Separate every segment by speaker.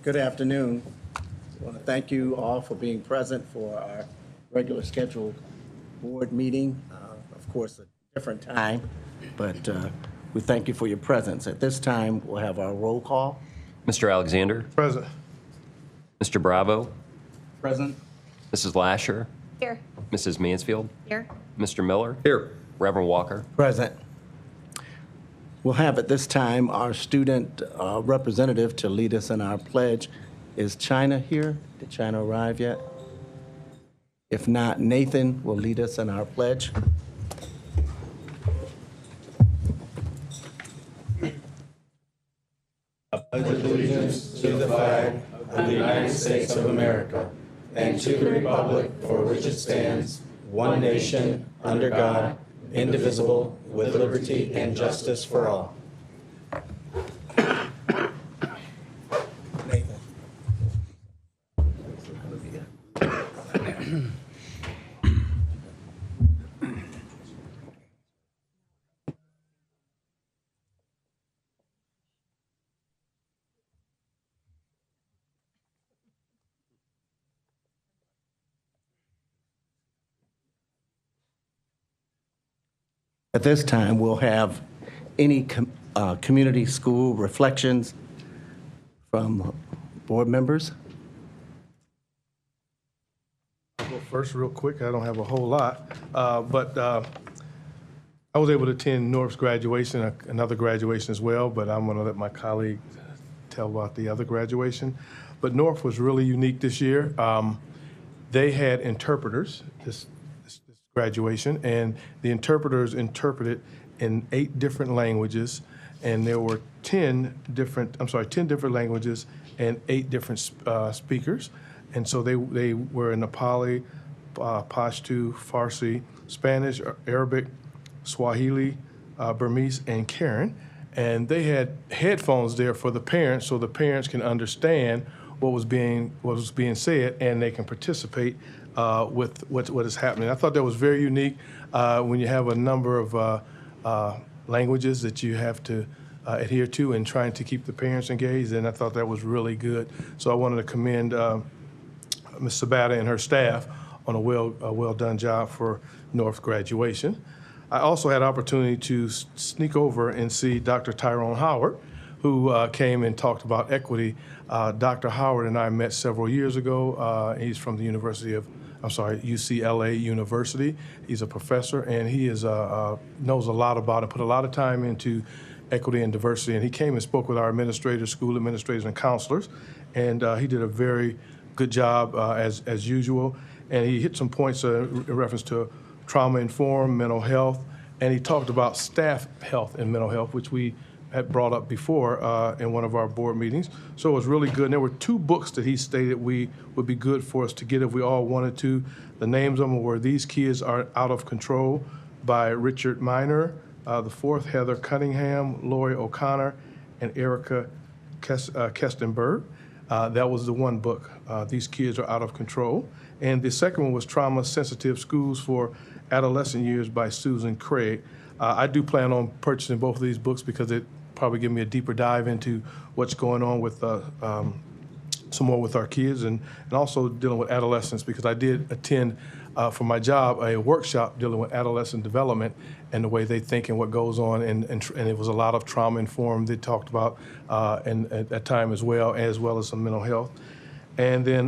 Speaker 1: Good afternoon. I want to thank you all for being present for our regular scheduled board meeting. Of course, a different time, but we thank you for your presence. At this time, we'll have our roll call.
Speaker 2: Mr. Alexander.
Speaker 3: Present.
Speaker 2: Mr. Bravo.
Speaker 1: Present.
Speaker 2: Mrs. Lasher.
Speaker 4: Here.
Speaker 2: Mrs. Mansfield.
Speaker 4: Here.
Speaker 2: Mr. Miller. Here. Reverend Walker.
Speaker 1: Present. We'll have at this time our student representative to lead us in our pledge. Is China here? Did China arrive yet? If not, Nathan will lead us in our pledge. I pledge allegiance to the flag of the United States of America and to the republic for which it stands, one nation, under God, indivisible, with liberty and justice for all. Nathan. At this time, we'll have any community school reflections from board members.
Speaker 3: I'll go first real quick. I don't have a whole lot, but I was able to attend North's graduation, another graduation as well, but I'm going to let my colleague tell about the other graduation. But North was really unique this year. They had interpreters this graduation, and the interpreters interpreted in 8 different languages, and there were 10 different languages and 8 different speakers. And so they were in Nepali, Pashto, Farsi, Spanish, Arabic, Swahili, Burmese, and Karen. And they had headphones there for the parents, so the parents can understand what was being said, and they can participate with what is happening. I thought that was very unique when you have a number of languages that you have to adhere to and trying to keep the parents engaged, and I thought that was really good. So I wanted to commend Ms. Sabata and her staff on a well done job for North graduation. I also had opportunity to sneak over and see Dr. Tyrone Howard, who came and talked about equity. Dr. Howard and I met several years ago. He's from the UCLA University. He's a professor, and he knows a lot about it, put a lot of time into equity and diversity. And he came and spoke with our administrators, school administrators, and counselors. And he did a very good job as usual. And he hit some points in reference to trauma-informed mental health. And he talked about staff health and mental health, which we had brought up before in one of our board meetings. So it was really good. And there were 2 books that he stated would be good for us to get if we all wanted to. The names of them were These Kids Are Out of Control by Richard Miner, the 4th, Heather Cunningham, Lori O'Connor, and Erica Kestenberg. That was the one book, These Kids Are Out of Control. And the second one was Trauma Sensitive Schools for Adolescent Years by Susan Craig. I do plan on purchasing both of these books because it probably give me a deeper dive into what's going on with some more with our kids and also dealing with adolescents, because I did attend for my job a workshop dealing with adolescent development and the way they think and what goes on, and it was a lot of trauma informed. They talked about and at that time as well as some mental health. And then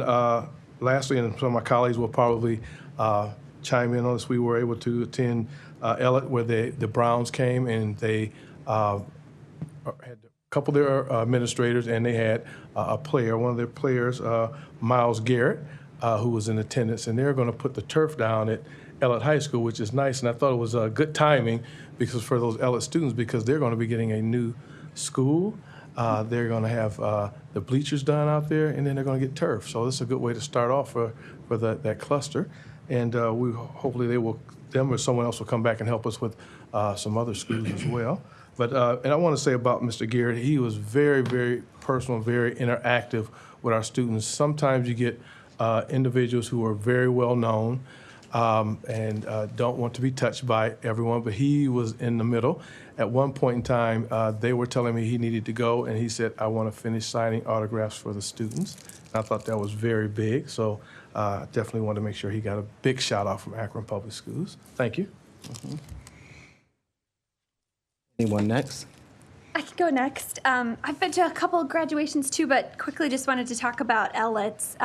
Speaker 3: lastly, and some of my colleagues will probably chime in on this, we were able to attend Ellet, where the Browns came, and they had a couple of their administrators, and they had a player, one of their players, Miles Garrett, who was in attendance, and they're going to put the turf down at Ellet High School, which is nice, and I thought it was good timing because for those Ellet students, because they're going to be getting a new school. They're going to have the bleachers done out there, and then they're going to get turf. So this is a good way to start off for that cluster, and we hopefully them or someone else will come back and help us with some other schools as well. But and I want to say about Mr. Garrett, he was very, very personal, very interactive with our students. Sometimes you get individuals who are very well known, and don't want to be touched by everyone, but he was in the middle. At one point in time, they were telling me he needed to go, and he said, I want to finish signing autographs for the students. And I thought that was very big, so definitely want to make sure he got a big shout out from Akron Public Schools. Thank you.
Speaker 1: Anyone next?
Speaker 4: I can go next. I've been to a couple of graduations too, but quickly just wanted to talk about Elliott's.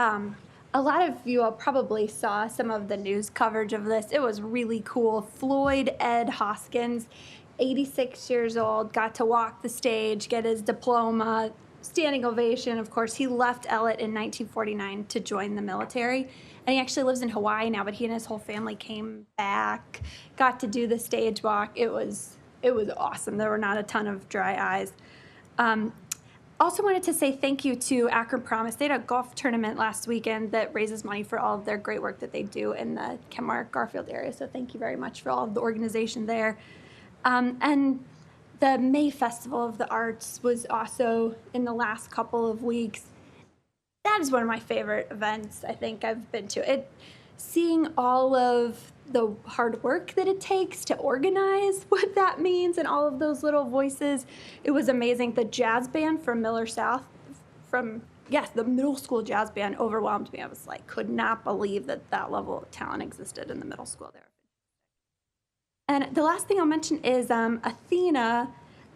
Speaker 4: A lot of you all probably saw some of the news coverage of this. It was really cool. Floyd Ed Hoskins, 86 years old, got to walk the stage, get his diploma, standing ovation. Of course, he left Elliott in 1949 to join the military. And he actually lives in Hawaii now, but he and his whole family came back, got to do the stage walk. It was awesome. There were not a ton of dry eyes. Also wanted to say thank you to Akron Promise. They had a golf tournament last weekend that raises money for all of their great work that they do in the Kenmark Garfield area. So thank you very much for all of the organization there. And the May Festival of the Arts was also in the last couple of weeks. That is one of my favorite events I think I've been to. Seeing all of the hard work that it takes to organize what that means and all of those little voices, it was amazing. The jazz band from Miller South, the middle school jazz band overwhelmed me. I was like, could not believe that level of talent existed in the middle school there. And the last thing I'll mention is Athena,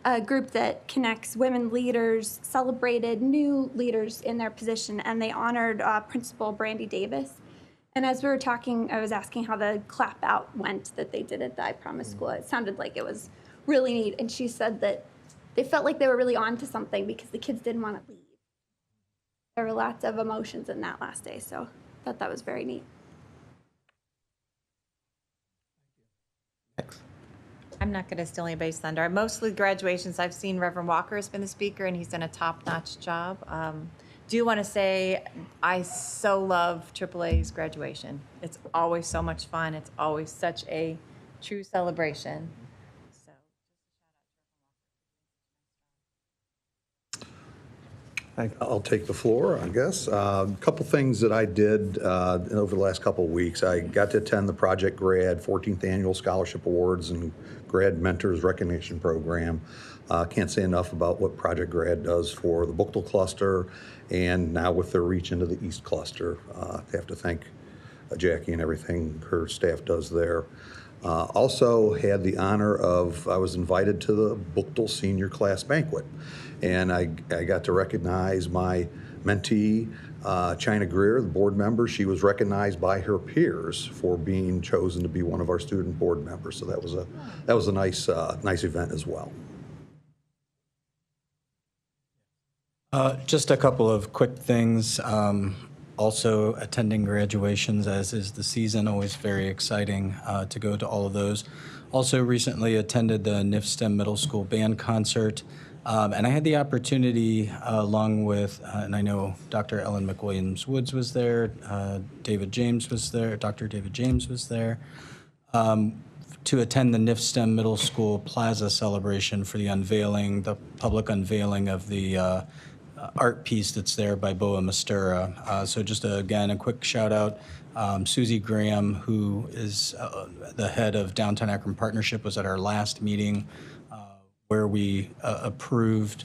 Speaker 4: a group that connects women leaders, celebrated new leaders in their position, and they honored Principal Brandy Davis. And as we were talking, I was asking how the clap out went that they did at the I Promise School. It sounded like it was really neat. And she said that they felt like they were really on to something because the kids didn't want to leave. There were lots of emotions in that last day, so I thought that was very neat.
Speaker 1: Next.
Speaker 5: I'm not going to steal anybody's thunder. Mostly graduations, I've seen Reverend Walker has been the speaker, and he's done a top-notch job. Do want to say I so love AAA's graduation. It's always so much fun. It's always such a true celebration.
Speaker 6: I'll take the floor, I guess. A couple things that I did over the last couple of weeks. I got to attend the Project Grad 14th Annual Scholarship Awards and Grad Mentors Recognition Program. Can't say enough about what Project Grad does for the Buchtel Cluster, and now with their reach into the East Cluster. I have to thank Jackie and everything her staff does there. Also had the honor of, I was invited to the Buchtel Senior Class Banquet, and I got to recognize my mentee, China Greer, the board member. She was recognized by her peers for being chosen to be one of our student board members. So that was a nice event as well.
Speaker 7: Just a couple of quick things. Also attending graduations, as is the season, always very exciting to go to all of those. Also recently attended the NIFSTEM Middle School Band Concert. And I had the opportunity, along with, and I know Dr. Ellen McWilliams-Woods was there, David James was there, Dr. David James was there, to attend the NIFSTEM Middle School Plaza celebration for the public unveiling of the art piece that's there by Boa Mistura. So just again, a quick shout out. Susie Graham, who is the head of Downtown Akron Partnership, was at our last meeting where we approved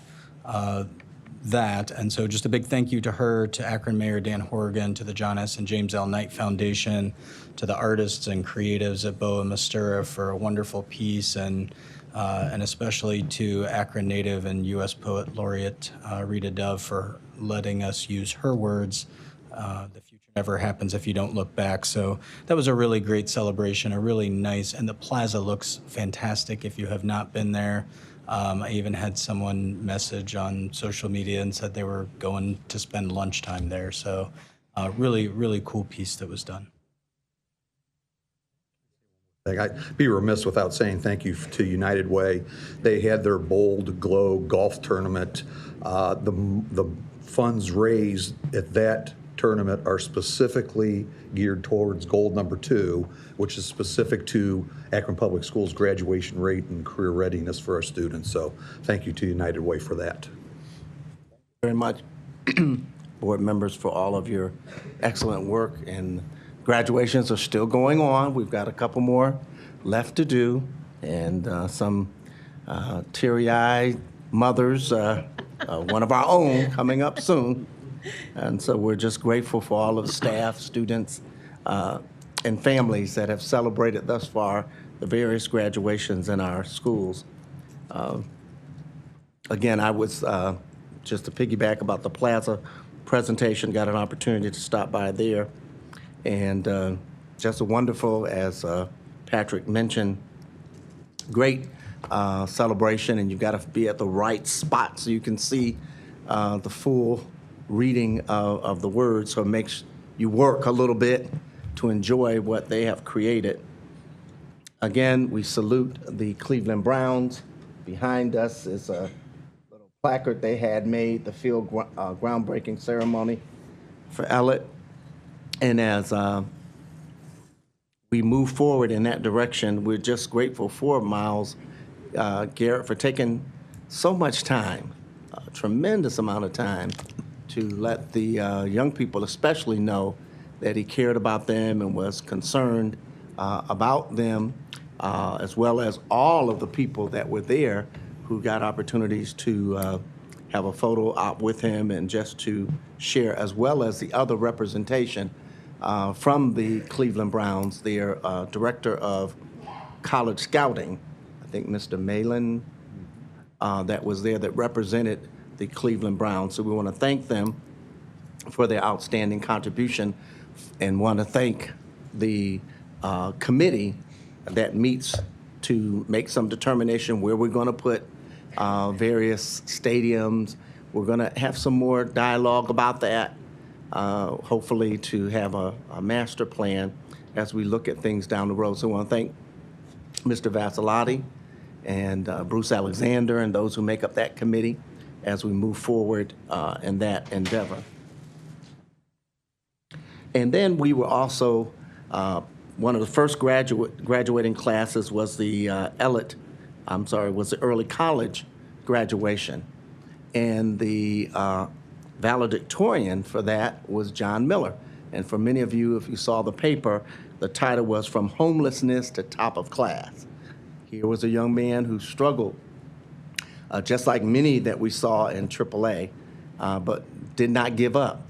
Speaker 7: that. And so just a big thank you to her, to Akron Mayor Dan Horgan, to the John S. and James L. Knight Foundation, to the artists and creatives at Boa Mistura for a wonderful piece, and especially to Akron native and U.S. Poet Laureate Rita Dove for letting us use her words, the future never happens if you don't look back. So that was a really great celebration, a really nice, and the plaza looks fantastic if you have not been there. I even had someone message on social media and said they were going to spend lunchtime there. So really, really cool piece that was done.
Speaker 6: I'd be remiss without saying thank you to United Way. They had their Bold Glow golf tournament. The funds raised at that tournament are specifically geared towards goal number 2, which is specific to Akron Public Schools graduation rate and career readiness for our students. So thank you to United Way for that.
Speaker 1: Very much, board members, for all of your excellent work and graduations are still going on. We've got a couple more left to do, and some teary-eyed mothers, one of our own coming up soon. And so we're just grateful for all of the staff, students, and families that have celebrated thus far the various graduations in our schools. Again, I was, just to piggyback about the Plaza presentation, got an opportunity to stop by there. And just a wonderful, as Patrick mentioned, great celebration, and you've got to be at the right spot so you can see the full reading of the words, so it makes you work a little bit to enjoy what they have created. Again, we salute the Cleveland Browns. Behind us is a little placard they had made, the field groundbreaking ceremony for Ellett. And as we move forward in that direction, we're just grateful for Miles Garrett for taking so much time, a tremendous amount of time, to let the young people especially know that he cared about them and was concerned about them, as well as all of the people that were there who got opportunities to have a photo op with him and just to share, as well as the other representation from the Cleveland Browns, their director of college scouting, I think Mr. Malin, that was there, that represented the Cleveland Browns. So we want to thank them for their outstanding contribution, and want to thank the committee that meets to make some determination where we're going to put various stadiums. We're going to have some more dialogue about that, hopefully to have a master plan as we look at things down the road. So I want to thank Mr. Vassilotti and Bruce Alexander and those who make up that committee as we move forward in that endeavor. And then we were also, one of the first graduating classes was the was the early college graduation. And the valedictorian for that was John Miller. And for many of you, if you saw the paper, the title was From Homelessness to Top of Class. Here was a young man who struggled, just like many that we saw in AAA, but did not give up.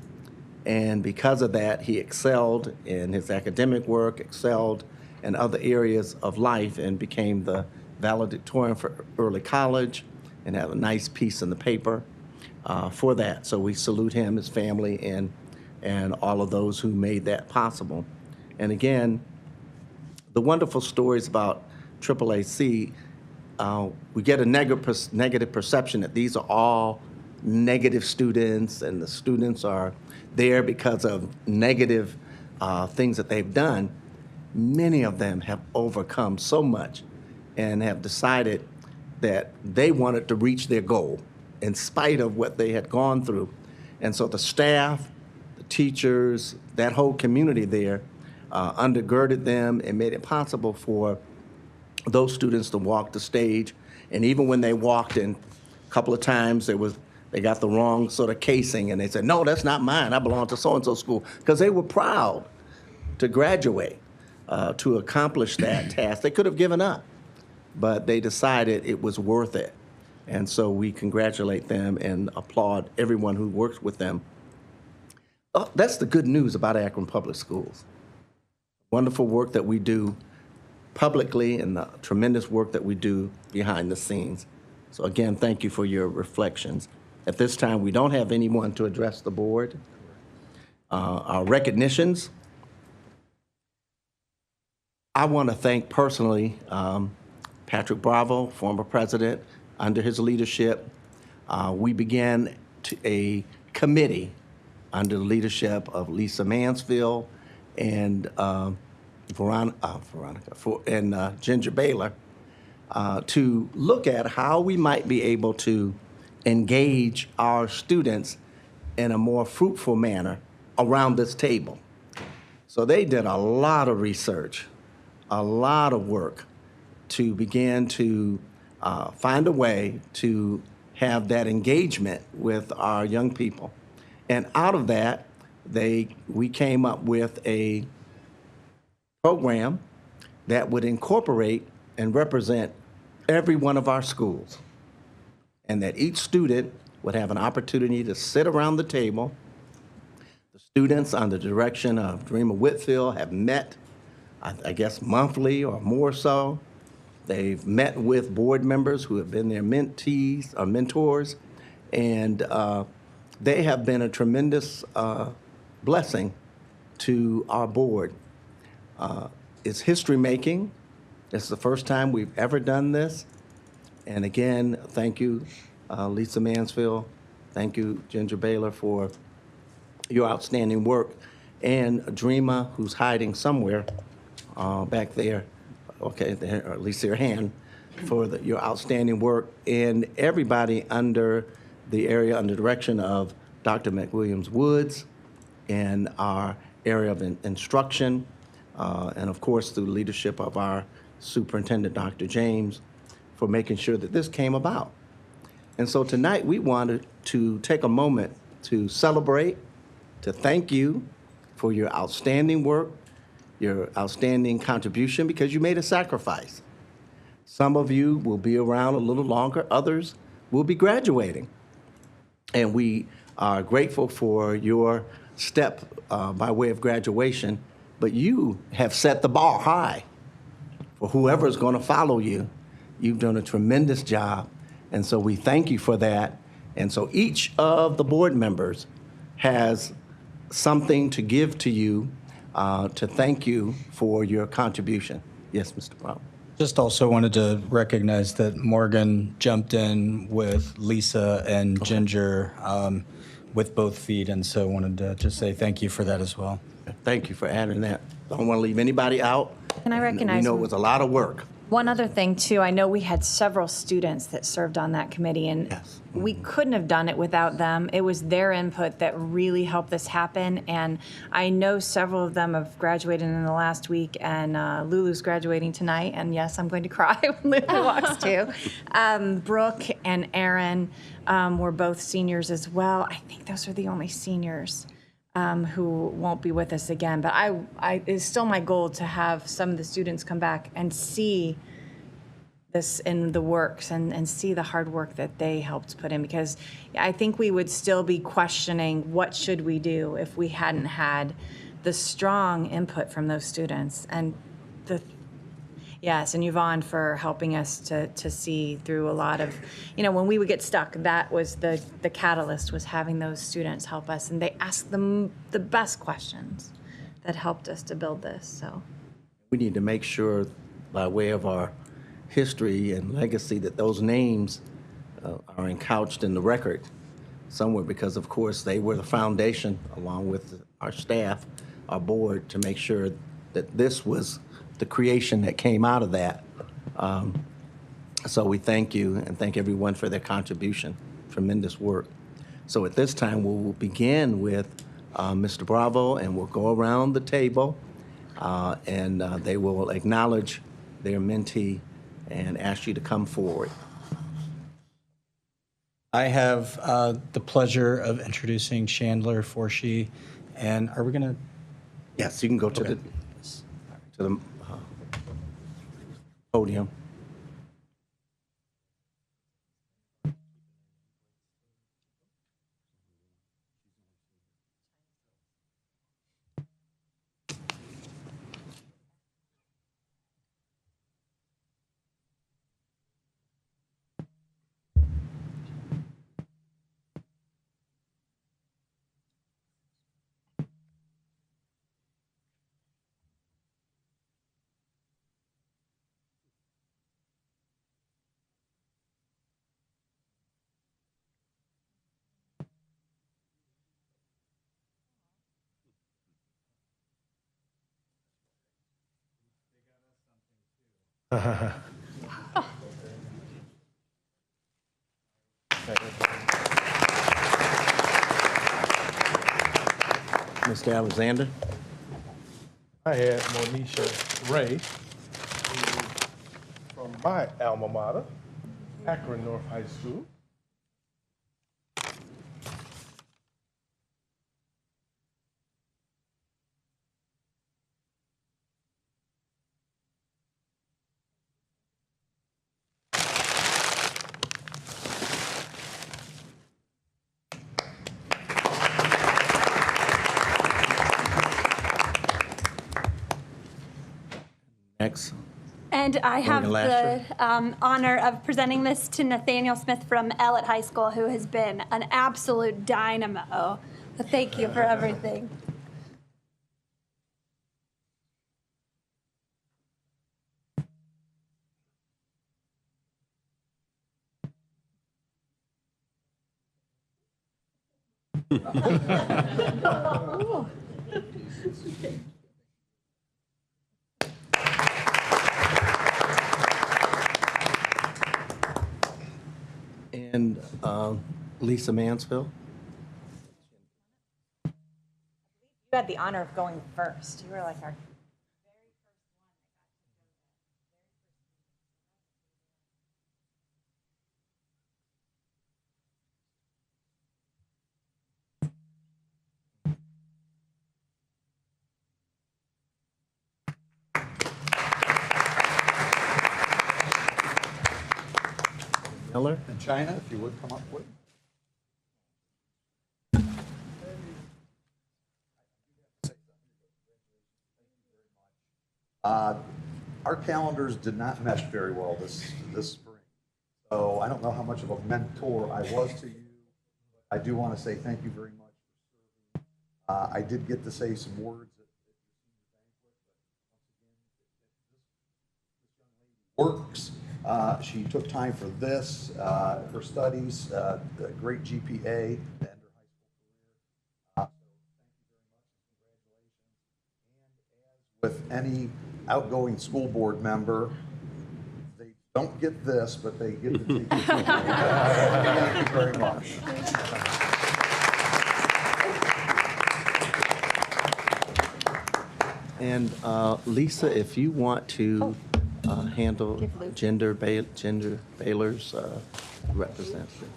Speaker 1: And because of that, he excelled in his academic work, excelled in other areas of life, and became the valedictorian for early college, and had a nice piece in the paper for that. So we salute him, his family, and all of those who made that possible. And again, the wonderful stories about AAAC, we get a negative perception that these are all negative students, and the students are there because of negative things that they've done. Many of them have overcome so much and have decided that they wanted to reach their goal in spite of what they had gone through. And so the staff, the teachers, that whole community there undergirded them and made it possible for those students to walk the stage. And even when they walked in, a couple of times they got the wrong sort of casing, and they said, no, that's not mine, I belong to so-and-so school, because they were proud to graduate, to accomplish that task. They could have given up, but they decided it was worth it. And so we congratulate them and applaud everyone who works with them. That's the good news about Akron Public Schools. Wonderful work that we do publicly, and the tremendous work that we do behind the scenes. So again, thank you for your reflections. At this time, we don't have anyone to address the board. Our recognitions, I want to thank personally Patrick Bravo, former president. Under his leadership, we began a committee under the leadership of Lisa Mansfield and Ginger Baylor to look at how we might be able to engage our students in a more fruitful manner around this table. So they did a lot of research, a lot of work to begin to find a way to have that engagement with our young people. And out of that, we came up with a program that would incorporate and represent every one of our schools, and that each student would have an opportunity to sit around the table. The students, under the direction of Dreamer Whitfield, have met, I guess, monthly or more so. They've met with board members who have been their mentees or mentors, and they have been a tremendous blessing to our board. It's history making. It's the first time we've ever done this. And again, thank you, Lisa Mansfield. Thank you, Ginger Baylor, for your outstanding work. And Dreama, who's hiding somewhere back there, okay, there, or at least their hand, for your outstanding work. And everybody under the area, under direction of Dr. McWilliams Woods, in our area of instruction, and of course through the leadership of our superintendent, Dr. James, for making sure that this came about. And so tonight we wanted to take a moment to celebrate, to thank you for your outstanding work, your outstanding contribution, because you made a sacrifice. Some of you will be around a little longer, others will be graduating. And we are grateful for your step by way of graduation, but you have set the bar high for whoever is going to follow you. You've done a tremendous job, and so we thank you for that. And so each of the board members has something to give to you to thank you for your contribution. Yes, Mr. Brown.
Speaker 7: Just also wanted to recognize that Morgan jumped in with Lisa and Ginger with both feet, and so wanted to just say thank you for that as well.
Speaker 1: Thank you for adding that. Don't want to leave anybody out.
Speaker 5: Can I recognize
Speaker 1: We know it was a lot of work.
Speaker 5: one other thing, too? I know we had several students that served on that committee, and
Speaker 1: Yes.
Speaker 5: we couldn't have done it without them. It was their input that really helped this happen, and I know several of them have graduated in the last week, and Lulu's graduating tonight, and yes, I'm going to cry when Lulu walks too. Brooke and Aaron were both seniors as well. I think those are the only seniors who won't be with us again. But it's still my goal to have some of the students come back and see this in the works and see the hard work that they helped put in, because I think we would still be questioning what should we do if we hadn't had the strong input from those students. And yes, and Yvonne for helping us to see through a lot of, when we would get stuck, that was the catalyst, was having those students help us, and they asked them the best questions that helped us to build this. So
Speaker 1: We need to make sure, by way of our history and legacy, that those names are encouched in the record somewhere, because of course they were the foundation, along with our staff, our board, to make sure that this was the creation that came out of that. So we thank you and thank everyone for their contribution. Tremendous work. So at this time, we will begin with Mr. Bravo, and we'll go around the table, and they will acknowledge their mentee and ask you to come forward.
Speaker 7: I have the pleasure of introducing Chandler Forshee, and are we going to?
Speaker 1: Yes, you can go to
Speaker 7: Okay.
Speaker 1: the podium. Mr. Alexander.
Speaker 3: I had Monisha Ray, who is from my alma mater, Akron North High School.
Speaker 1: Next.
Speaker 4: And I have the
Speaker 1: Lasher.
Speaker 4: honor of presenting this to Nathaniel Smith from Ellett High School, who has been an absolute dynamo. So thank you for everything.
Speaker 1: And Lisa Mansfield.
Speaker 5: You had the honor of going first. You were like our
Speaker 1: Miller.
Speaker 6: And China, if you would come up with. Our calendars did not mesh very well this spring. So I don't know how much of a mentor I was to you. I do want to say thank you very much for serving. I did get to say some words at your senior banquet, but once again, this young lady works. She took time for this, her studies, a great GPA, to end her high school career. So thank you very much, and congratulations. And as with any outgoing school board member, they don't get this, but they get to take it. Thank you very much.
Speaker 1: And Lisa, if you want to handle gender Baylor's representative.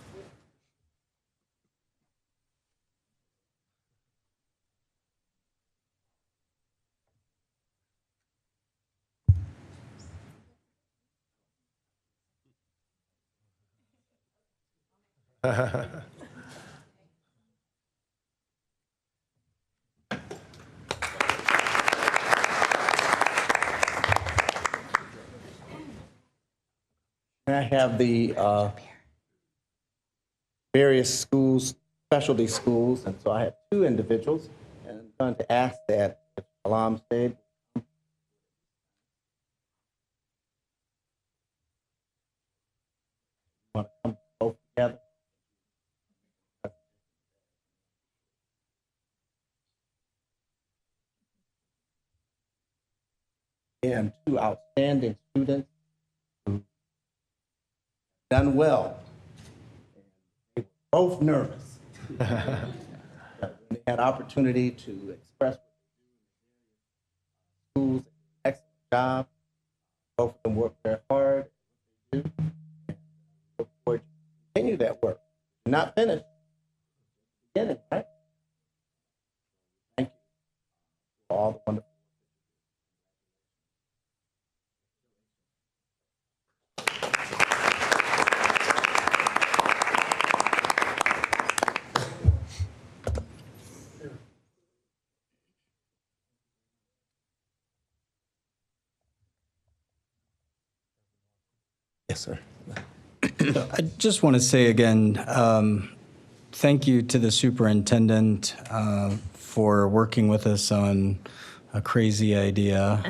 Speaker 1: I have the various schools, specialty schools, and so I have two individuals, and I'm going to ask that if Alam said, want to come both together. And two outstanding students who done well. They were both nervous. But when they had opportunity to express what they do in schools, excellent job. Both of them work very hard. They do. And look forward to continue that work. Not finished. Beginning, right? Thank you for all the wonderful. Yes, sir.
Speaker 7: I just want to say again, thank you to the superintendent for working with us on a crazy idea,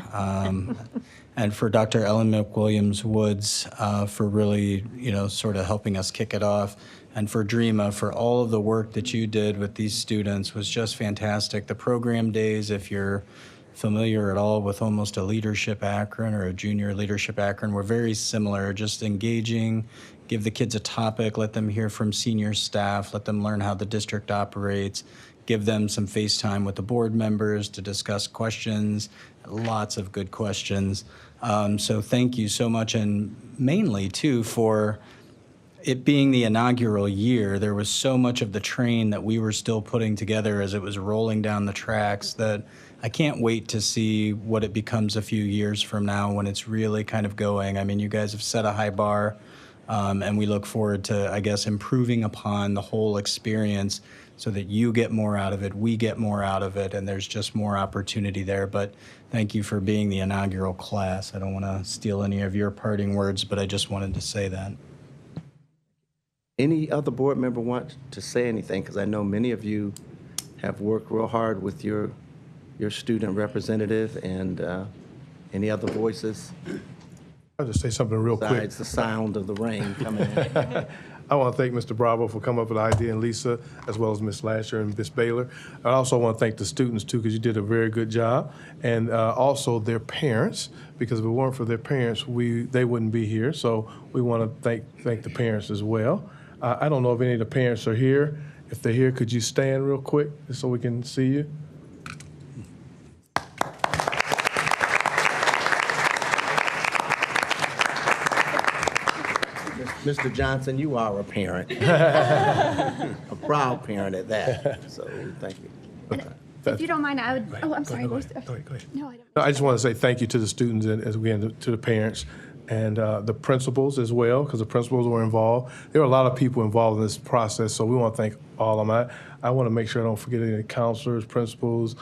Speaker 7: and for Dr. Ellen McWilliams-Woods for really, sort of helping us kick it off, and for Dreama for all of the work that you did with these students was just fantastic. The program days, if you're familiar at all with almost a leadership Akron or a junior leadership Akron, were very similar, just engaging, give the kids a topic, let them hear from senior staff, let them learn how the district operates, give them some face time with the board members to discuss questions, lots of good questions. So thank you so much, and mainly too for it being the inaugural year. There was so much of the train that we were still putting together as it was rolling down the tracks that I can't wait to see what it becomes a few years from now when it's really kind of going. I mean, you guys have set a high bar, and we look forward to, I guess, improving upon the whole experience so that you get more out of it, we get more out of it, and there's just more opportunity there. But thank you for being the inaugural class. I don't want to steal any of your parting words, but I just wanted to say that.
Speaker 1: Any other board member want to say anything? Because I know many of you have worked real hard with your student representative, and any other voices
Speaker 3: I'll just say something real quick.
Speaker 1: besides the sound of the rain coming in?
Speaker 3: I want to thank Mr. Bravo for coming up with the idea, and Lisa, as well as Ms. Lasher and Ms. Baylor. I also want to thank the students, too, because you did a very good job, and also their parents, because if it weren't for their parents, they wouldn't be here. So we want to thank the parents as well. I don't know if any of the parents are here. If they're here, could you stand real quick just so we can see you?
Speaker 1: Mr. Johnson, you are a parent. A proud parent at that, so thank you.
Speaker 4: If you don't mind, I would, oh, I'm sorry.
Speaker 3: Go ahead.
Speaker 4: No, I don't.
Speaker 3: No, I just want to say thank you to the students and, as again, to the parents and the principals as well, because the principals were involved. There were a lot of people involved in this process, so we want to thank all of them. I want to make sure I don't forget any counselors, principals,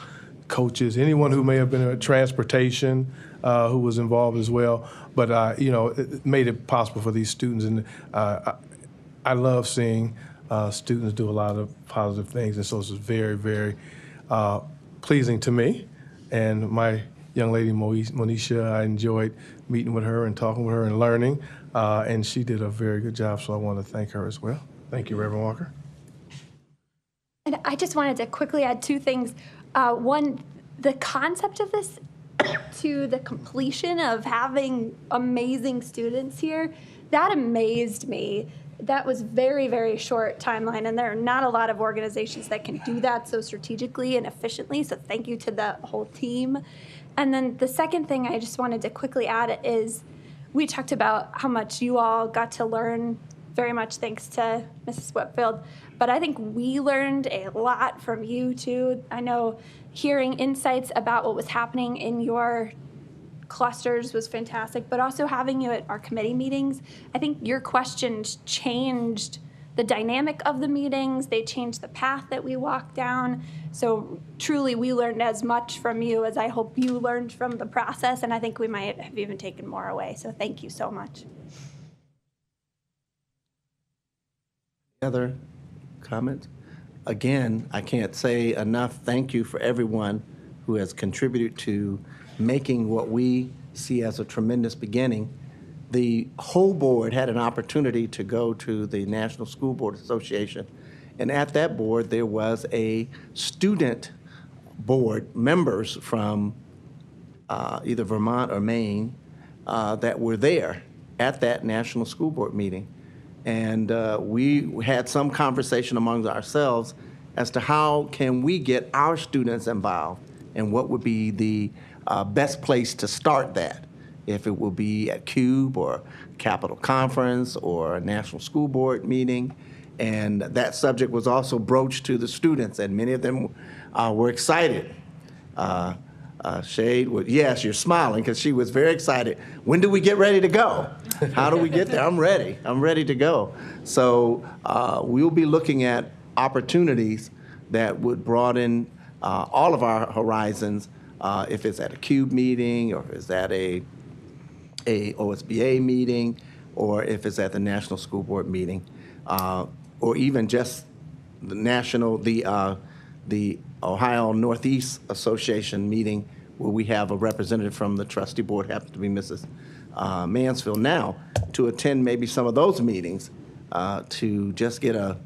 Speaker 3: coaches, anyone who may have been in transportation who was involved as well. But, it made it possible for these students. And I love seeing students do a lot of positive things. And so it's very, very pleasing to me. And my young lady, Monisha, I enjoyed meeting with her and talking with her and learning. And she did a very good job, so I want to thank her as well. Thank you, Reverend Walker.
Speaker 4: And I just wanted to quickly add two things. One, the concept of this to the completion of having amazing students here, that amazed me. That was very, very short timeline, and there are not a lot of organizations that can do that so strategically and efficiently, so thank you to the whole team. And then the second thing I just wanted to quickly add is we talked about how much you all got to learn, very much thanks to Mrs. Whitfield, but I think we learned a lot from you too. I know hearing insights about what was happening in your clusters was fantastic, but also having you at our committee meetings, I think your questions changed the dynamic of the meetings. They changed the path that we walked down. So truly, we learned as much from you as I hope you learned from the process, and I think we might have even taken more away. So thank you so much.
Speaker 1: Other comments? Again, I can't say enough thank you for everyone who has contributed to making what we see as a tremendous beginning. The whole board had an opportunity to go to the National School Board Association, and at that board there was a student board, members from either Vermont or Maine that were there at that National School Board meeting. And we had some conversation among ourselves as to how can we get our students involved and what would be the best place to start that. If it will be at CUBE or Capitol Conference or a National School Board meeting. And that subject was also broached to the students, and many of them were excited. Shade, yes, you're smiling because she was very excited. When do we get ready to go? How do we get there? I'm ready. I'm ready to go. So we'll be looking at opportunities that would broaden all of our horizons, if it's at a CUBE meeting, or if it's at a OSBA meeting, or if it's at the National School Board meeting, or even just the Ohio Northeast Association meeting, where we have a representative from the trustee board, happens to be Mrs. Mansfield now, to attend maybe some of those meetings to just get a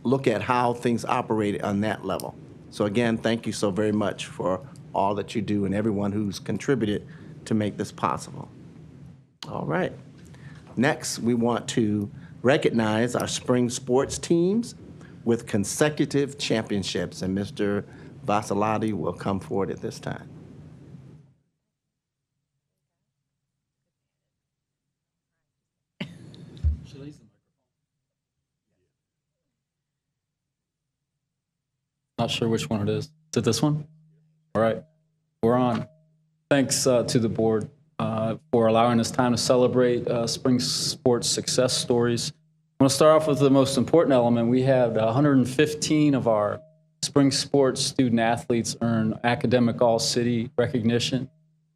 Speaker 1: look at how things operate on that level. So again, thank you so very much for all that you do and everyone who's contributed to make this possible. All right. Next, we want to recognize our spring sports teams with consecutive championships, and Mr. Vasilati will come forward at this time.
Speaker 8: Not sure which one it is. Is it this one? All right, we're on. Thanks to the board for allowing us time to celebrate spring sports success stories. want to start off with the most important element. We had 115 of our spring sports student athletes earn academic all-city recognition,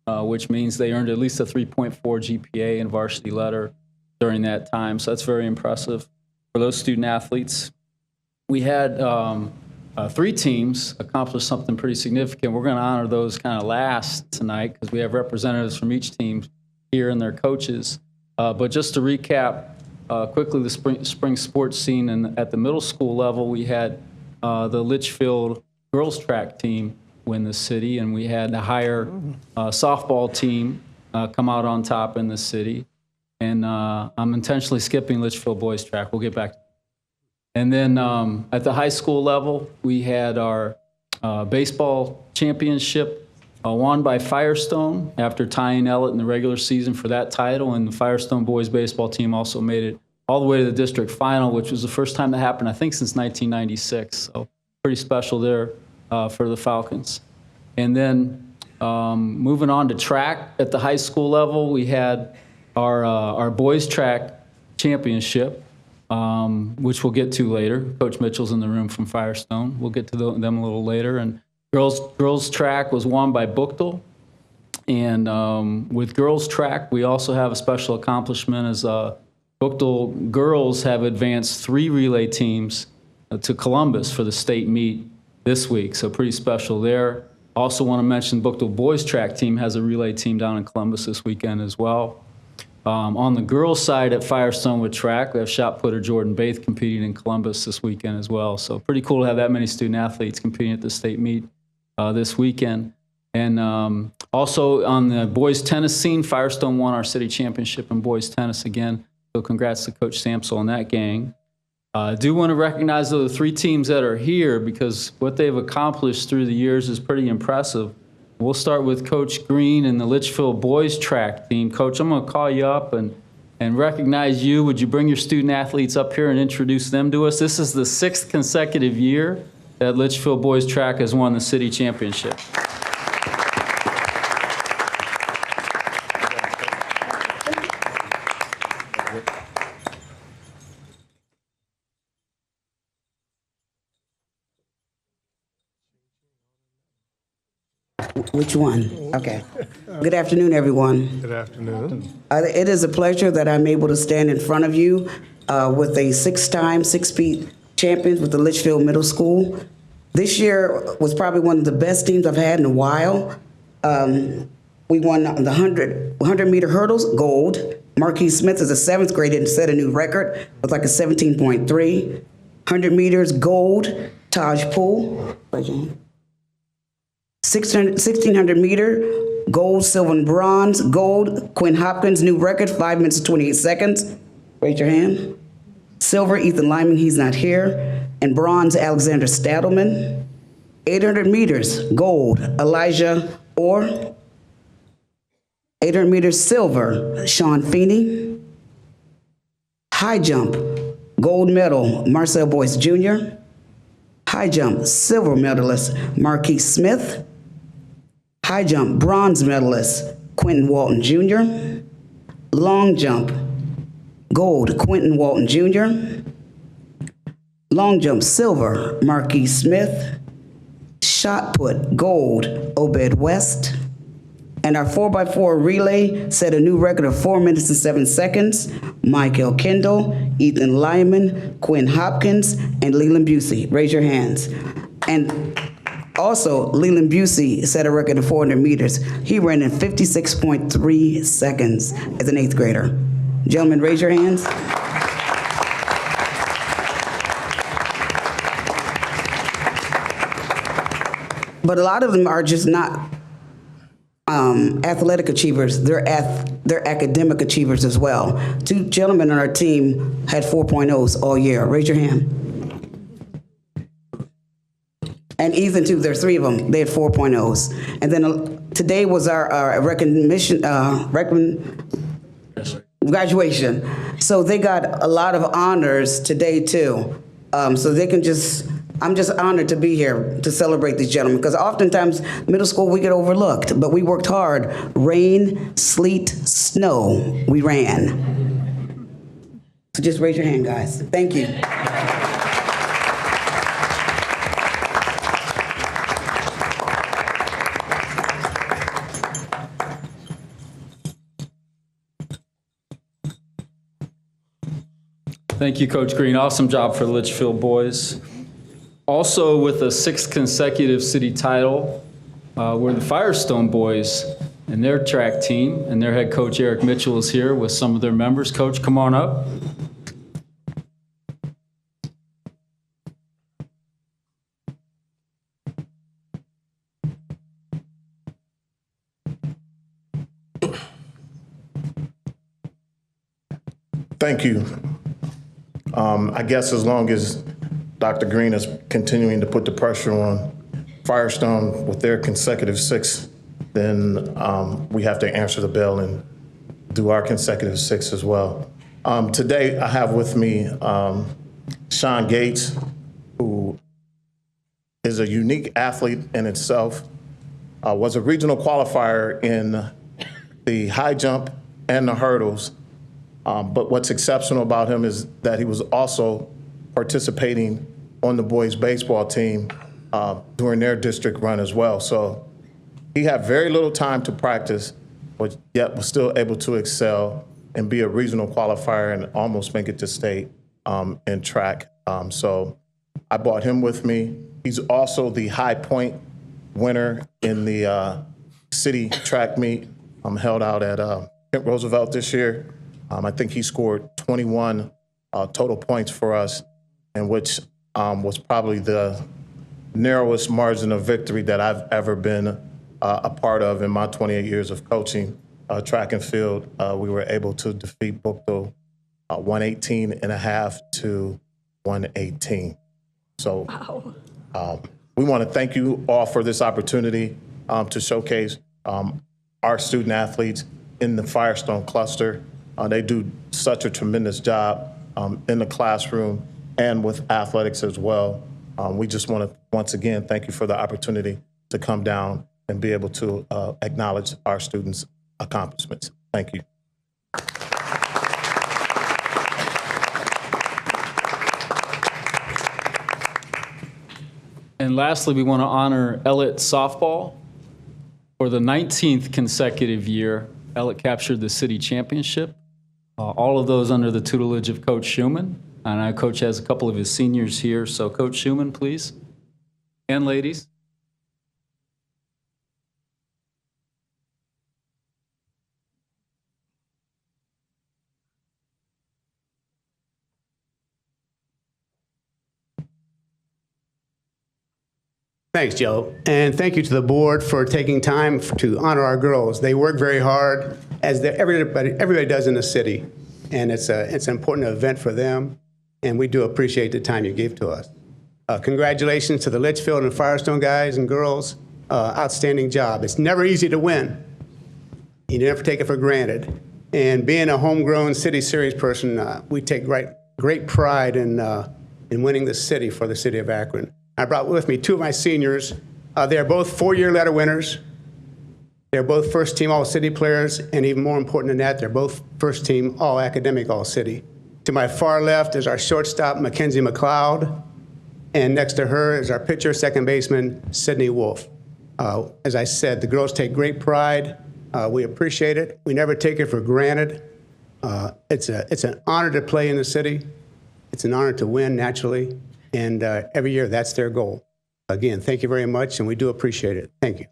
Speaker 8: which means they earned at least a 3.4 GPA and varsity letter during that time. So that's very impressive for those student athletes. We had 3 teams accomplish something pretty significant. We're going to honor those kind of last tonight because we have representatives from each team here and their coaches. But just to recap quickly the spring sports scene at the middle school level, we had the Litchfield girls track team win the city, and we had a higher softball team come out on top in the city. And I'm intentionally skipping Litchfield boys track. We'll get back to that. And then at the high school level, we had our baseball championship won by Firestone after tying Ellett in the regular season for that title. And the Firestone boys baseball team also made it all the way to the district final, which was the first time that happened, I think, since 1996. So pretty special there for the Falcons. And then moving on to track at the high school level, we had our boys track championship, which we'll get to later. Coach Mitchell's in the room from Firestone. We'll get to them a little later. And girls track was won by Buchtel. And with girls track, we also have a special accomplishment as Buchtel girls have advanced 3 relay teams to Columbus for the state meet this week. So pretty special there. Also want to mention Buchtel boys track team has a relay team down in Columbus this weekend as well. On the girls' side at Firestone with track, we have shot putter Jordan Baith competing in Columbus this weekend as well. So pretty cool to have that many student athletes competing at the state meet this weekend. And also on the boys tennis scene, Firestone won our city championship in boys tennis again. So congrats to Coach Samsel and that gang. I do want to recognize the 3 teams that are here because what they've accomplished through the years is pretty impressive. We'll start with Coach Green and the Litchfield boys track team. Coach, I'm going to call you up and recognize you. Would you bring your student athletes up here and introduce them to us? This is the 6th consecutive year that Litchfield boys track has won the city championship.
Speaker 9: Which one? Okay. Good afternoon, everyone.
Speaker 3: Good afternoon.
Speaker 9: It is a pleasure that I'm able to stand in front of you with a 6-time 6-feet champions with the Litchfield Middle School. This year was probably one of the best teams I've had in a while. We won the 100-meter hurdles, gold. Marquis Smith is a 7th grader and set a new record with like a 17.3. 100 meters, gold. Taj Poole. 1600 meter, gold, silver, and bronze. Gold, Quinn Hopkins, new record, 5 minutes and 28 seconds. Raise your hand. Silver, Ethan Lyman, he's not here. And bronze, Alexander Stadelman. 800 meters, gold, Elijah Orr. 800 meters, silver, Sean Feeney. High jump, gold medal, Marcel Boyce Jr. High jump, silver medalist, Marquis Smith. High jump, bronze medalist, Quentin Walton Jr. Long jump, gold, Quentin Walton Jr. Long jump, silver, Marquis Smith. Shot put, gold, Obed West. And our 4x4 relay set a new record of 4 minutes and 7 seconds. Michael Kendall, Ethan Lyman, Quinn Hopkins, and Leland Busey. Raise your hands. And also, Leland Busey set a record of 400 meters. He ran in 56.3 seconds as an 8th grader. Gentlemen, raise your hands. But a lot of them are just not athletic achievers. They're academic achievers as well. 2 gentlemen on our team had 4.0s all year. Raise your hand. And Ethan, too, there are 3 of them. They had 4.0s. And then today was our graduation. So they got a lot of honors today, too. So they can just, I'm just honored to be here to celebrate these gentlemen, because oftentimes middle school we get overlooked, but we worked hard. Rain, sleet, snow, we ran. So just raise your hand, guys. Thank you.
Speaker 8: Thank you, Coach Green. Awesome job for the Litchfield boys. Also, with a 6th consecutive city title, were the Firestone boys and their track team, and their head coach Eric Mitchell is here with some of their members. Coach, come on up.
Speaker 10: Thank you. I guess as long as Dr. Green is continuing to put the pressure on Firestone with their consecutive 6, then we have to answer the bell and do our consecutive 6 as well. Today, I have with me Sean Gates, who is a unique athlete in itself, was a regional qualifier in the high jump and the hurdles. But what's exceptional about him is that he was also participating on the boys' baseball team during their district run as well. So he had very little time to practice, but yet was still able to excel and be a regional qualifier and almost make it to state in track. So I brought him with me. He's also the high point winner in the city track meet held out at Kent Roosevelt this year. I think he scored 21 total points for us, and which was probably the narrowest margin of victory that I've ever been a part of in my 28 years of coaching track and field. We were able to defeat Bookville 118.5 to 118. So we want to thank you all for this opportunity to showcase our student athletes in the Firestone cluster. They do such a tremendous job in the classroom and with athletics as well. We just want to, once again, thank you for the opportunity to come down and be able to acknowledge our students' accomplishments. Thank you.
Speaker 8: And lastly, we want to honor Ellet softball. For the 19th consecutive year, Ellet captured the city championship. All of those under the tutelage of Coach Schumann. And our coach has a couple of his seniors here. So Coach Schumann, please. And ladies.
Speaker 11: Thanks, Joe. And thank you to the board for taking time to honor our girls. They work very hard, as everybody does in the city. And it's an important event for them. And we do appreciate the time you gave to us. Congratulations to the Litchfield and Firestone guys and girls. Outstanding job. It's never easy to win. You never take it for granted. And being a homegrown City Series person, we take great pride in winning the city for the city of Akron. I brought with me 2 of my seniors. They're both 4-year letter winners. They're both first-team All-City players, and even more important than that, they're both first-team All-Academic All-City. To my far left is our shortstop, Mackenzie McLeod, and next to her is our pitcher, second baseman, Sydney Wolf. As I said, the girls take great pride. We appreciate it. We never take it for granted. It's an honor to play in the city. It's an honor to win, naturally. And every year, that's their goal. Again, thank you very much, and we do appreciate it. Thank you.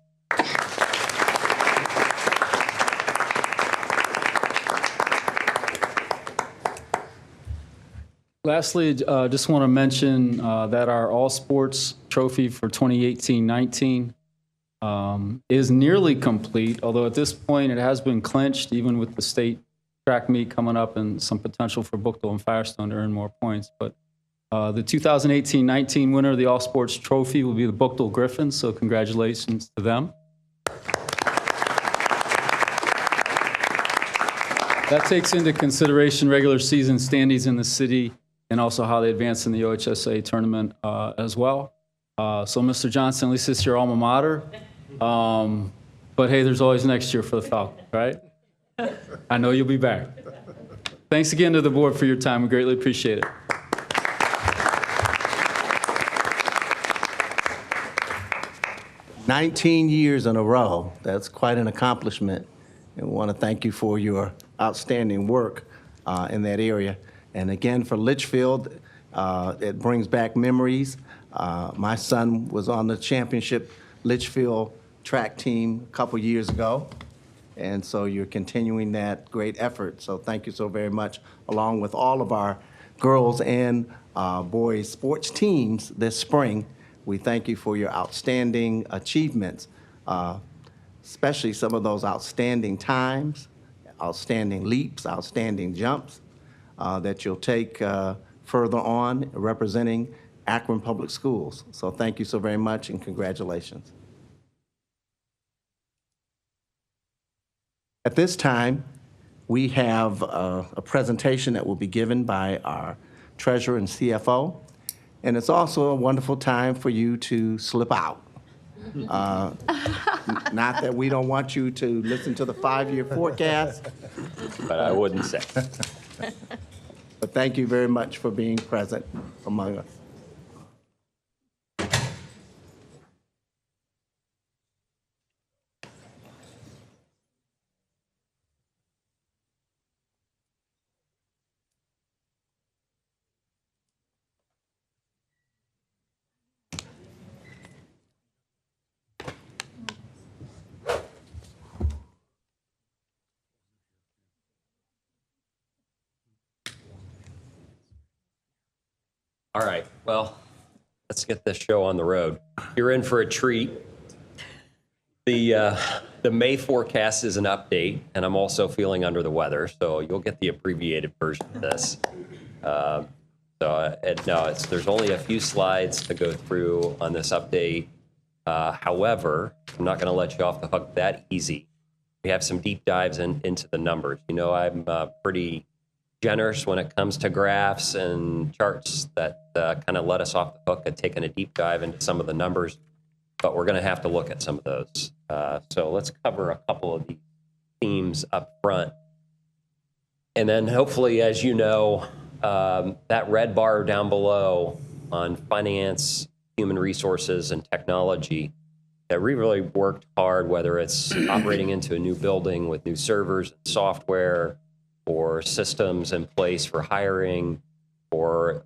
Speaker 8: Lastly, just want to mention that our All Sports trophy for 2018-19 is nearly complete, although at this point it has been clinched, even with the state track meet coming up and some potential for Bookville and Firestone to earn more points. But the 2018-19 winner of the All Sports trophy will be the Bookville Griffins, so congratulations to them. That takes into consideration regular season standings in the city and also how they advance in the OHSA tournament as well. So, Mr. Johnson, at least it's your alma mater. But hey, there's always next year for the Falcons, right? I know you'll be back. Thanks again to the board for your time. We greatly appreciate it.
Speaker 1: "19 years in a row. That's quite an accomplishment. And we want to thank you for your outstanding work in that area. And again, for Litchfield, it brings back memories. My son was on the championship Litchfield track team a couple years ago. And so you're continuing that great effort. So thank you so very much, along with all of our girls and boys sports teams this spring. We thank you for your outstanding achievements, especially some of those outstanding times, outstanding leaps, outstanding jumps that you'll take further on representing Akron Public Schools. So thank you so very much and congratulations. At this time, we have a presentation that will be given by our treasurer and CFO. And it's also a wonderful time for you to slip out. Not that we don't want you to listen to the 5-year forecast.
Speaker 2: But I wouldn't say.
Speaker 1: But thank you very much for being present among us.
Speaker 2: All right, well, let's get this show on the road. You're in for a treat. The May forecast is an update, and I'm also feeling under the weather, so you'll get the abbreviated version of this. There's only a few slides to go through on this update. However, I'm not going to let you off the hook that easy. We have some deep dives into the numbers. You know, I'm pretty generous when it comes to graphs and charts that kind of let us off the hook at taking a deep dive into some of the numbers, but we're going to have to look at some of those. So let's cover a couple of these themes up front. And then hopefully, as you know, that red bar down below on finance, human resources, and technology, that we really worked hard, whether it's operating into a new building with new servers and software, or systems in place for hiring, or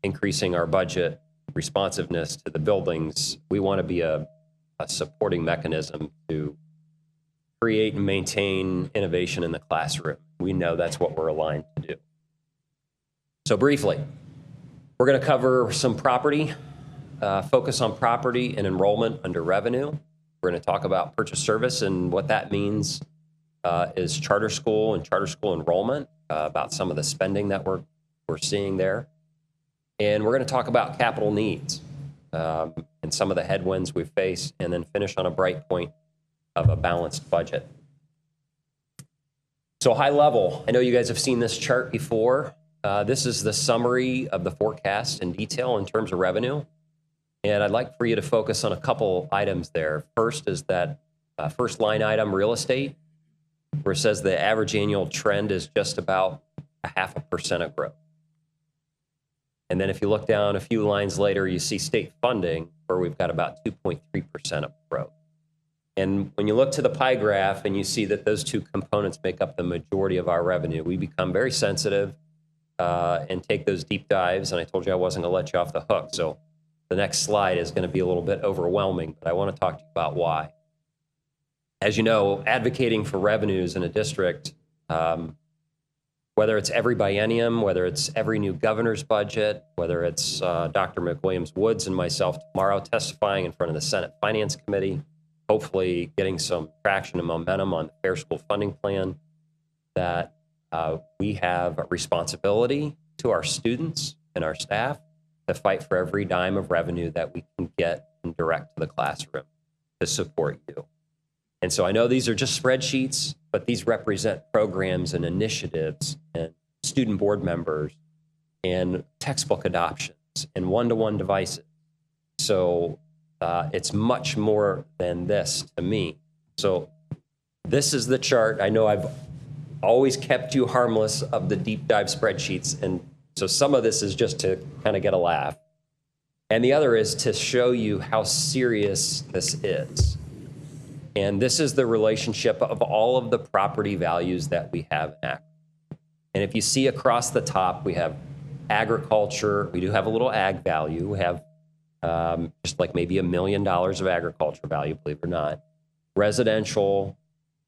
Speaker 2: increasing our budget responsiveness to the buildings. We want to be a supporting mechanism to create and maintain innovation in the classroom. We know that's what we're aligned to do. So briefly, we're going to cover some property, focus on property and enrollment under revenue. We're going to talk about purchase service and what that means is charter school and charter school enrollment, about some of the spending that we're seeing there. And we're going to talk about capital needs and some of the headwinds we face, and then finish on a bright point of a balanced budget. So high level, I know you guys have seen this chart before. This is the summary of the forecast in detail in terms of revenue. And I'd like for you to focus on a couple items there. First is that first line item, real estate, where it says the average annual trend is just about 0.5% of growth. And then if you look down a few lines later, you see state funding, where we've got about 2.3% of growth. And when you look to the pie graph and you see that those two components make up the majority of our revenue, we become very sensitive and take those deep dives. And I told you I wasn't going to let you off the hook. So the next slide is going to be a little bit overwhelming, but I want to talk to you about why. As you know, advocating for revenues in a district, whether it's every biennium, whether it's every new governor's budget, whether it's Dr. McWilliams-Woods and myself tomorrow testifying in front of the Senate Finance Committee, hopefully getting some traction and momentum on the Fair School Funding Plan, that we have a responsibility to our students and our staff to fight for every dime of revenue that we can get and direct to the classroom to support you. And so I know these are just spreadsheets, but these represent programs and initiatives and student board members and textbook adoptions and one-to-one devices. So it's much more than this to me. So this is the chart. I know I've always kept you harmless of the deep dive spreadsheets. And so some of this is just to kind of get a laugh. And the other is to show you how serious this is. And this is the relationship of all of the property values that we have in Akron. And if you see across the top, we have agriculture. We do have a little ag value. We have just like maybe $1 million of agriculture value, believe it or not. Residential,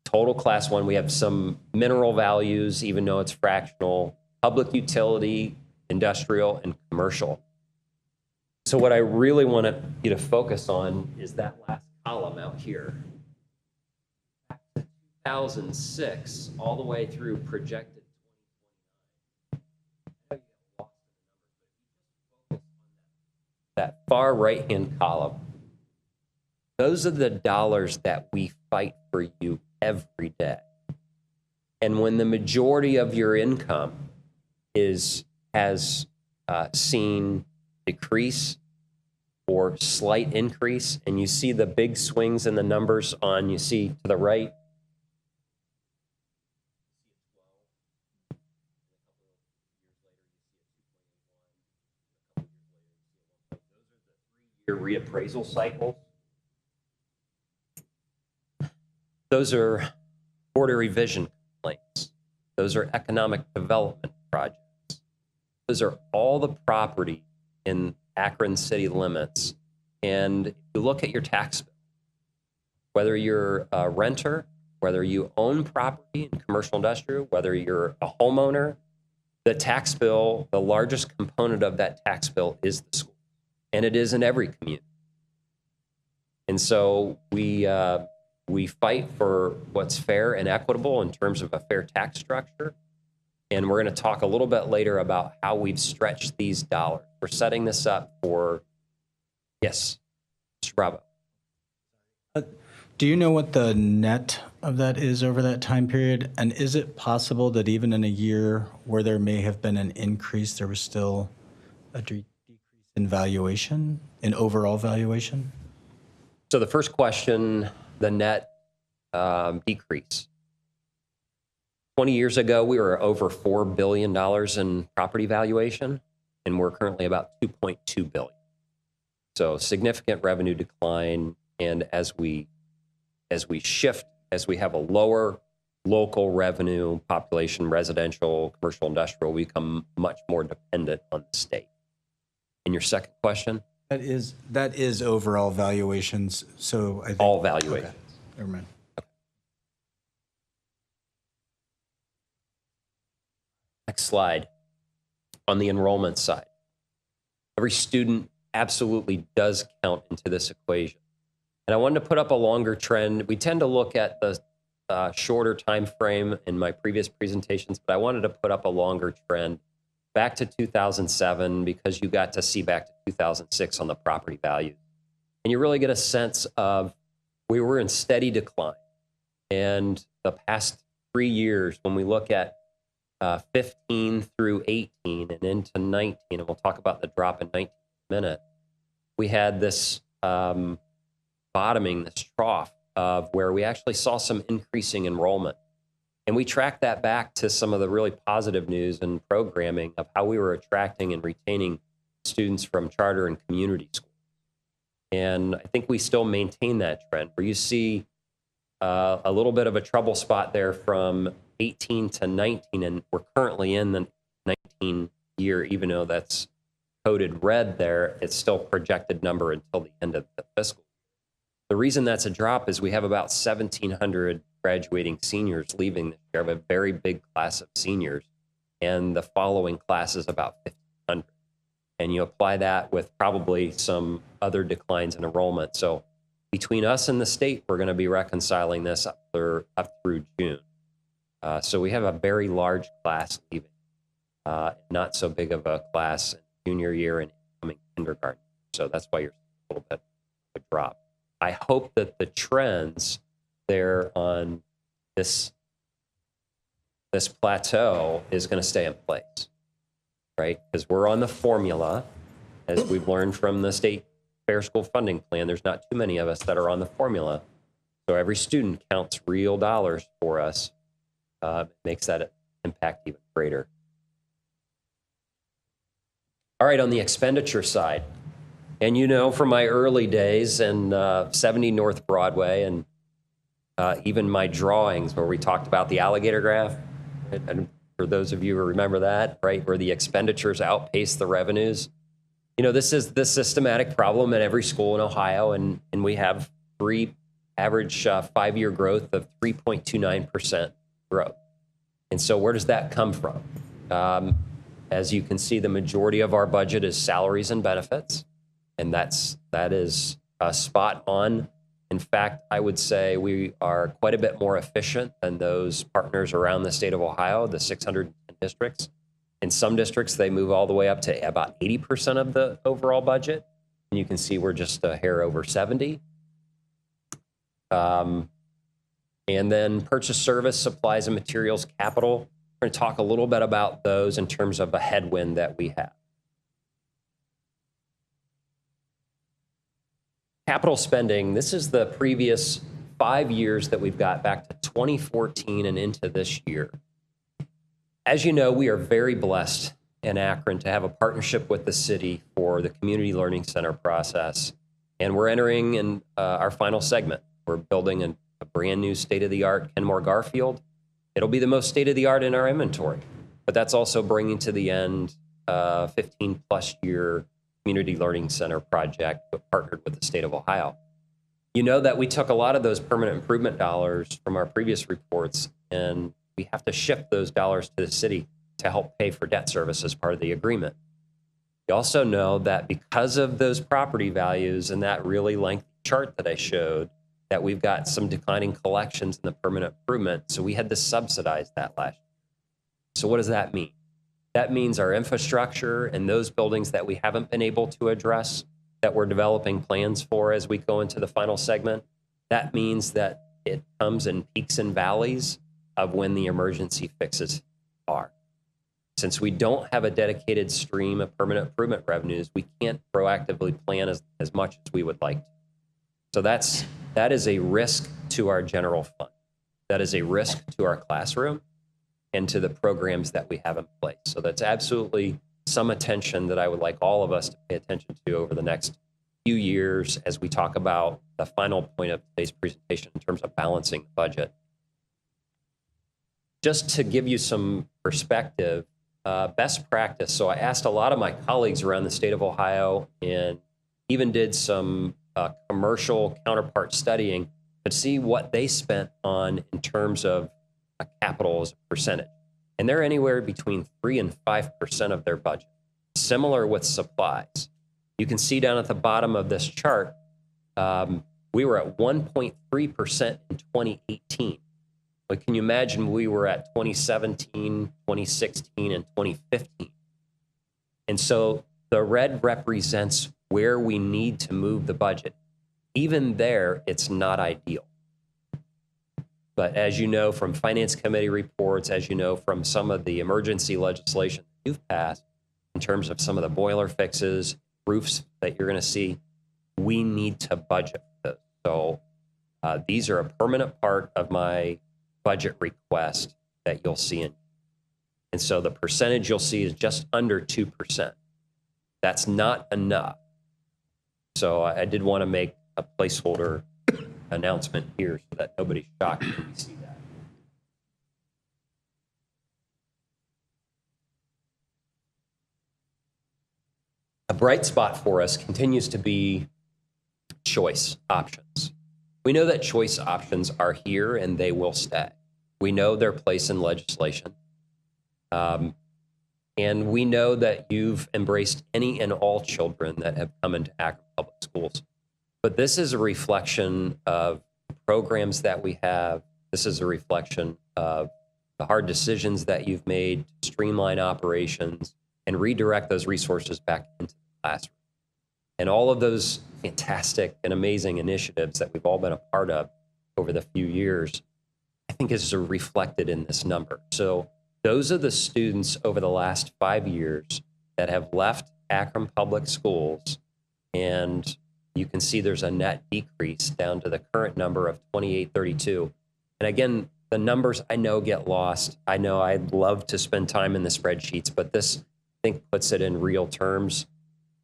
Speaker 2: total class 1. We have some mineral values, even though it's fractional. Public utility, industrial, and commercial. So what I really want you to focus on is that last column out here. 2006 all the way through projected 2029. That far right-hand column, those are the dollars that we fight for you every day. And when the majority of your income has seen decrease or slight increase, and you see the big swings in the numbers on, you see to the right, your reappraisal cycles. Those are board of revision complaints. Those are economic development projects. Those are all the property in Akron city limits. And if you look at your tax bill, whether you're a renter, whether you own property in commercial industrial, whether you're a homeowner, the tax bill, the largest component of that tax bill is the school. And it is in every community. And so we fight for what's fair and equitable in terms of a fair tax structure. And we're going to talk a little bit later about how we've stretched these dollars. We're setting this up for, yes, Mr. Bravo.
Speaker 7: Do you know what the net of that is over that time period? And is it possible that even in a year where there may have been an increase, there was still a decrease in valuation, in overall valuation?
Speaker 2: So the first question, the net decrease. 20 years ago, we were over $4 billion in property valuation, and we're currently about $2.2 billion. So significant revenue decline, and as we shift, as we have a lower local revenue population, residential, commercial, industrial, we become much more dependent on the state. And your second question?
Speaker 7: That is overall valuations. So I think
Speaker 2: All valuations.
Speaker 7: Okay. Never mind.
Speaker 2: Next slide. On the enrollment side, every student absolutely does count into this equation. And I wanted to put up a longer trend. We tend to look at the shorter time frame in my previous presentations, but I wanted to put up a longer trend back to 2007 because you got to see back to 2006 on the property value. And you really get a sense of we were in steady decline. And the past 3 years, when we look at 15 through 18 and into 19, and we'll talk about the drop in 19 in a minute, we had this bottoming, this trough of where we actually saw some increasing enrollment. And we tracked that back to some of the really positive news and programming of how we were attracting and retaining students from charter and community schools. And I think we still maintain that trend where you see a little bit of a trouble spot there from 18 to 19, and we're currently in the 19 year, even though that's coded red there, it's still projected number until the end of the fiscal. The reason that's a drop is we have about 1,700 graduating seniors leaving this year. We have a very big class of seniors, and the following class is about 1,500. And you apply that with probably some other declines in enrollment. So between us and the state, we're going to be reconciling this up through June. So we have a very large class leaving, not so big of a class in junior year and incoming kindergarten. So that's why you're a little bit of a drop. I hope that the trends there on this plateau is going to stay in place, right? Because we're on the formula, as we've learned from the state fair school funding plan. There's not too many of us that are on the formula. So every student counts real dollars for us. makes that impact even greater. All right, on the expenditure side, and you know from my early days and 70 North Broadway and even my drawings where we talked about the alligator graph, and for those of you who remember that, right, where the expenditures outpace the revenues. You know, this is the systematic problem at every school in Ohio, and we have average 5-year growth of 3.29% growth. And so where does that come from? As you can see, the majority of our budget is salaries and benefits, and that is spot on. In fact, I would say we are quite a bit more efficient than those partners around the state of Ohio, the 610 districts. In some districts, they move all the way up to about 80% of the overall budget. And you can see we're just a hair over 70. And then purchase service, supplies and materials, capital. We're going to talk a little bit about those in terms of a headwind that we have. Capital spending, this is the previous 5 years that we've got back to 2014 and into this year. As you know, we are very blessed in Akron to have a partnership with the city for the Community Learning Center process. And we're entering in our final segment. We're building a brand new state-of-the-art Kenmore Garfield. It'll be the most state-of-the-art in our inventory, but that's also bringing to the end a 15-plus year Community Learning Center project partnered with the state of Ohio. You know that we took a lot of those permanent improvement dollars from our previous reports, and we have to shift those dollars to the city to help pay for debt service as part of the agreement. You also know that because of those property values and that really lengthy chart that I showed, that we've got some declining collections in the permanent improvement, so we had to subsidize that last year. So what does that mean? That means our infrastructure and those buildings that we haven't been able to address, that we're developing plans for as we go into the final segment, that means that it comes in peaks and valleys of when the emergency fixes are. Since we don't have a dedicated stream of permanent improvement revenues, we can't proactively plan as much as we would like to. So that is a risk to our general fund. That is a risk to our classroom and to the programs that we have in place. So that's absolutely some attention that I would like all of us to pay attention to over the next few years as we talk about the final point of today's presentation in terms of balancing the budget. Just to give you some perspective, best practice. So I asked a lot of my colleagues around the state of Ohio and even did some commercial counterpart studying to see what they spent on in terms of capital as a percentage. And they're anywhere between 3 and 5% of their budget. Similar with supplies. You can see down at the bottom of this chart, we were at 1.3% in 2018. But can you imagine we were at 2017, 2016, and 2015? And so the red represents where we need to move the budget. Even there, it's not ideal. But as you know from Finance Committee reports, as you know from some of the emergency legislation you've passed, in terms of some of the boiler fixes, roofs that you're going to see, we need to budget for those. So these are a permanent part of my budget request that you'll see in. And so the percentage you'll see is just under 2%. That's not enough. So I did want to make a placeholder announcement here so that nobody's shocked when we see that. A bright spot for us continues to be choice options. We know that choice options are here and they will stay. We know their place in legislation. And we know that you've embraced any and all children that have come into Akron Public Schools. But this is a reflection of programs that we have. This is a reflection of the hard decisions that you've made to streamline operations and redirect those resources back into the classroom. And all of those fantastic and amazing initiatives that we've all been a part of over the few years, I think is reflected in this number. So those are the students over the last 5 years that have left Akron Public Schools, and you can see there's a net decrease down to the current number of 2832. And again, the numbers I know get lost. I know I'd love to spend time in the spreadsheets, but this, I think, puts it in real terms.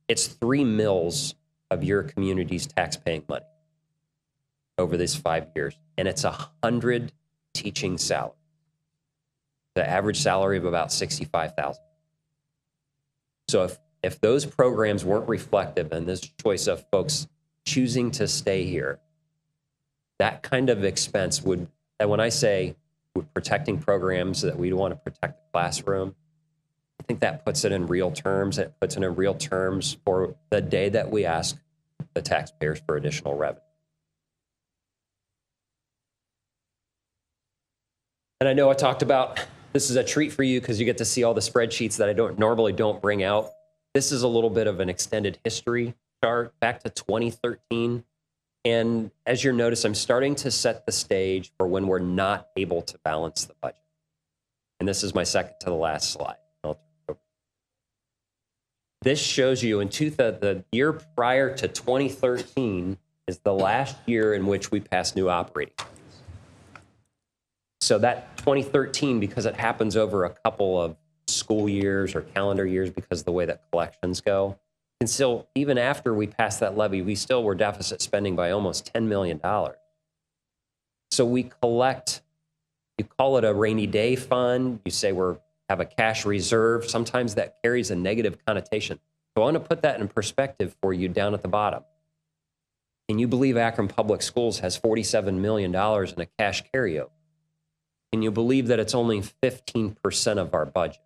Speaker 2: It's 3 mils of your community's tax-paying money over these 5 years, and it's 100 teaching salaries. The average salary of about $65,000. So if those programs weren't reflective in this choice of folks choosing to stay here, that kind of expense would, and when I say we're protecting programs that we want to protect the classroom, I think that puts it in real terms. It puts it in real terms for the day that we ask the taxpayers for additional revenue. And I know I talked about, this is a treat for you because you get to see all the spreadsheets that I normally don't bring out. This is a little bit of an extended history chart back to 2013. And as you'll notice, I'm starting to set the stage for when we're not able to balance the budget. And this is my second to the last slide. This shows you the year prior to 2013 is the last year in which we passed new operating. So that 2013, because it happens over a couple of school years or calendar years because of the way that collections go, and still, even after we passed that levy, we still were deficit spending by almost $10 million. So we collect, you call it a rainy day fund, you say have a cash reserve. Sometimes that carries a negative connotation. So I want to put that in perspective for you down at the bottom. Can you believe Akron Public Schools has $47 million in a cash carryover? Can you believe that it's only 15% of our budget?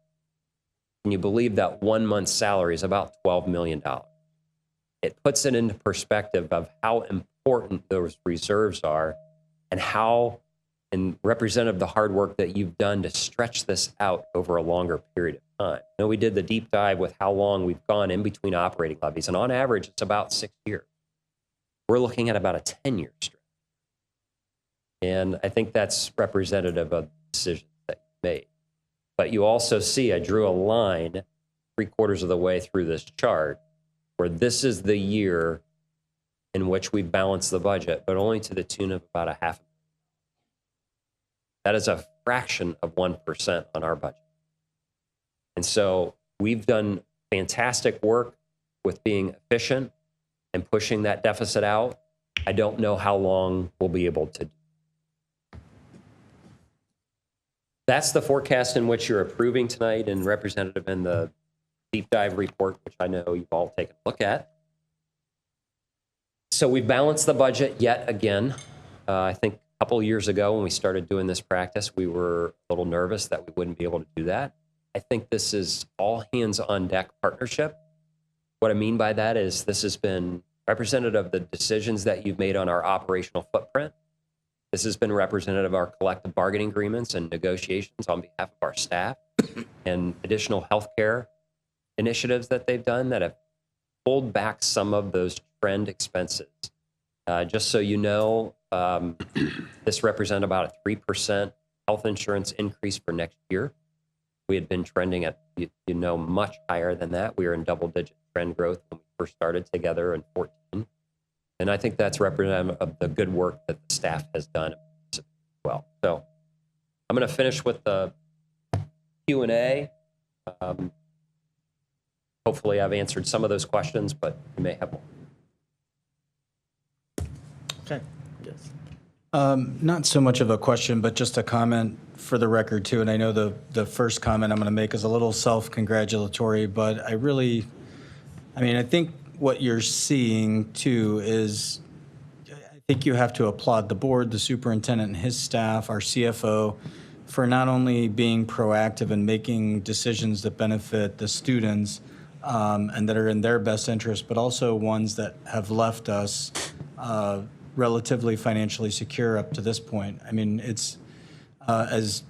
Speaker 2: Can you believe that 1 month's salary is about $12 million? It puts it into perspective of how important those reserves are and how representative of the hard work that you've done to stretch this out over a longer period of time. You know, we did the deep dive with how long we've gone in between operating levies, and on average, it's about 6 years. We're looking at about a 10-year stretch. And I think that's representative of the decisions that you made. But you also see I drew a line 3/4 of the way through this chart where this is the year in which we balance the budget, but only to the tune of about $500,000. That is a fraction of 1% on our budget. And so we've done fantastic work with being efficient and pushing that deficit out. I don't know how long we'll be able to do. That's the forecast in which you're approving tonight and representative in the deep dive report, which I know you've all taken a look at. So we balanced the budget yet again. I think a couple of years ago when we started doing this practice, we were a little nervous that we wouldn't be able to do that. I think this is all hands on deck partnership. What I mean by that is this has been representative of the decisions that you've made on our operational footprint. This has been representative of our collective bargaining agreements and negotiations on behalf of our staff and additional healthcare initiatives that they've done that have pulled back some of those trend expenses. Just so you know, this represents about a 3% health insurance increase for next year. We had been trending at, much higher than that. We were in double-digit trend growth when we first started together in 2014. And I think that's representative of the good work that the staff has done as well. So I'm going to finish with the Q&A. Hopefully I've answered some of those questions, but you may have more.
Speaker 1: Okay, yes.
Speaker 7: Not so much of a question, but just a comment for the record too. And I know the first comment I'm going to make is a little self-congratulatory, but I think what you're seeing too is, I think you have to applaud the board, the superintendent and his staff, our CFO, for not only being proactive and making decisions that benefit the students and that are in their best interest, but also ones that have left us relatively financially secure up to this point. I mean, it's, as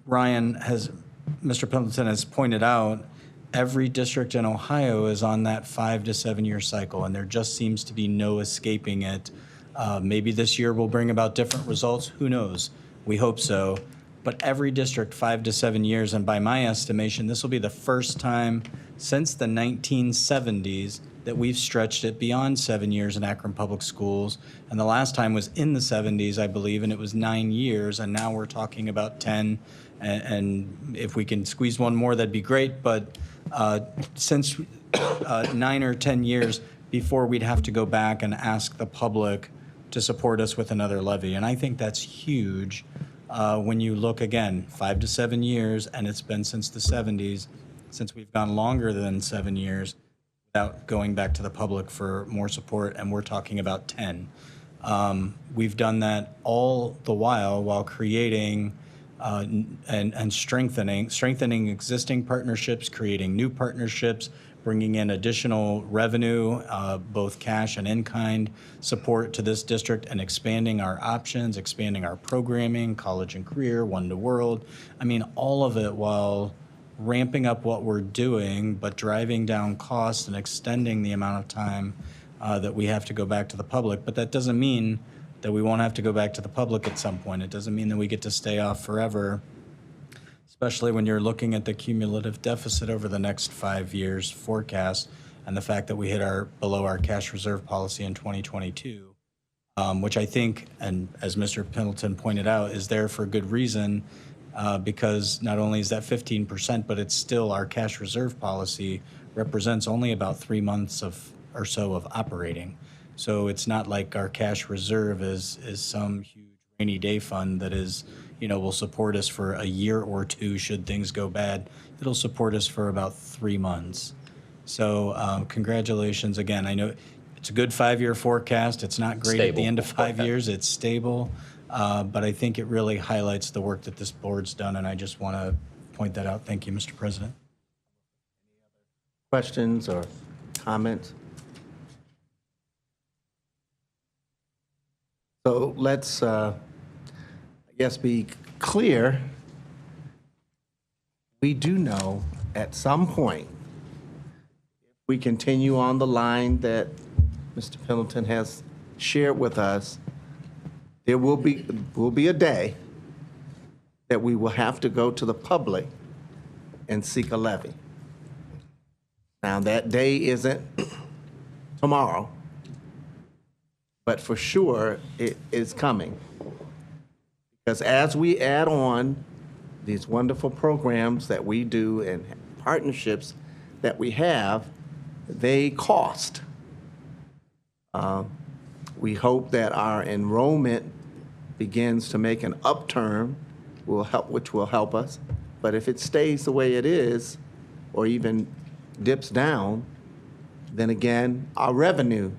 Speaker 7: Mr. Pendleton has pointed out, every district in Ohio is on that 5 to 7 year cycle, and there just seems to be no escaping it. Maybe this year will bring about different results. Who knows? We hope so. But every district, 5 to 7 years, and by my estimation, this will be the first time since the 1970s that we've stretched it beyond 7 years in Akron Public Schools. And the last time was in the 70s, I believe, and it was 9 years. And now we're talking about 10. And if we can squeeze one more, that'd be great. But since 9 or 10 years before we'd have to go back and ask the public to support us with another levy. And I think that's huge when you look, again, 5 to 7 years, and it's been since the 70s, since we've gone longer than 7 years without going back to the public for more support, and we're talking about 10. We've done that all the while creating and strengthening existing partnerships, creating new partnerships, bringing in additional revenue, both cash and in-kind support to this district, and expanding our options, expanding our programming, college and career, One to World. I mean, all of it while ramping up what we're doing, but driving down costs and extending the amount of time that we have to go back to the public. But that doesn't mean that we won't have to go back to the public at some point. It doesn't mean that we get to stay off forever, especially when you're looking at the cumulative deficit over the next 5 years forecast and the fact that we hit below our cash reserve policy in 2022, which I think, and as Mr. Pendleton pointed out, is there for good reason, because not only is that 15%, but it's still our cash reserve policy represents only about 3 months or so of operating. So it's not like our cash reserve is some huge rainy day fund that is, will support us for a year or two should things go bad. It'll support us for about 3 months. So congratulations again. I know it's a good 5-year forecast. It's not great at the end of 5 years. It's stable. But I think it really highlights the work that this board's done, and I just want to point that out. Thank you, Mr. President.
Speaker 1: Questions or comments? So let's, I guess, be clear. We do know at some point, if we continue on the line that Mr. Pendleton has shared with us, there will be a day that we will have to go to the public and seek a levy. Now, that day isn't tomorrow, but for sure it is coming. Because as we add on these wonderful programs that we do and partnerships that we have, they cost. We hope that our enrollment begins to make an upturn, which will help us. But if it stays the way it is, or even dips down, then again, our revenue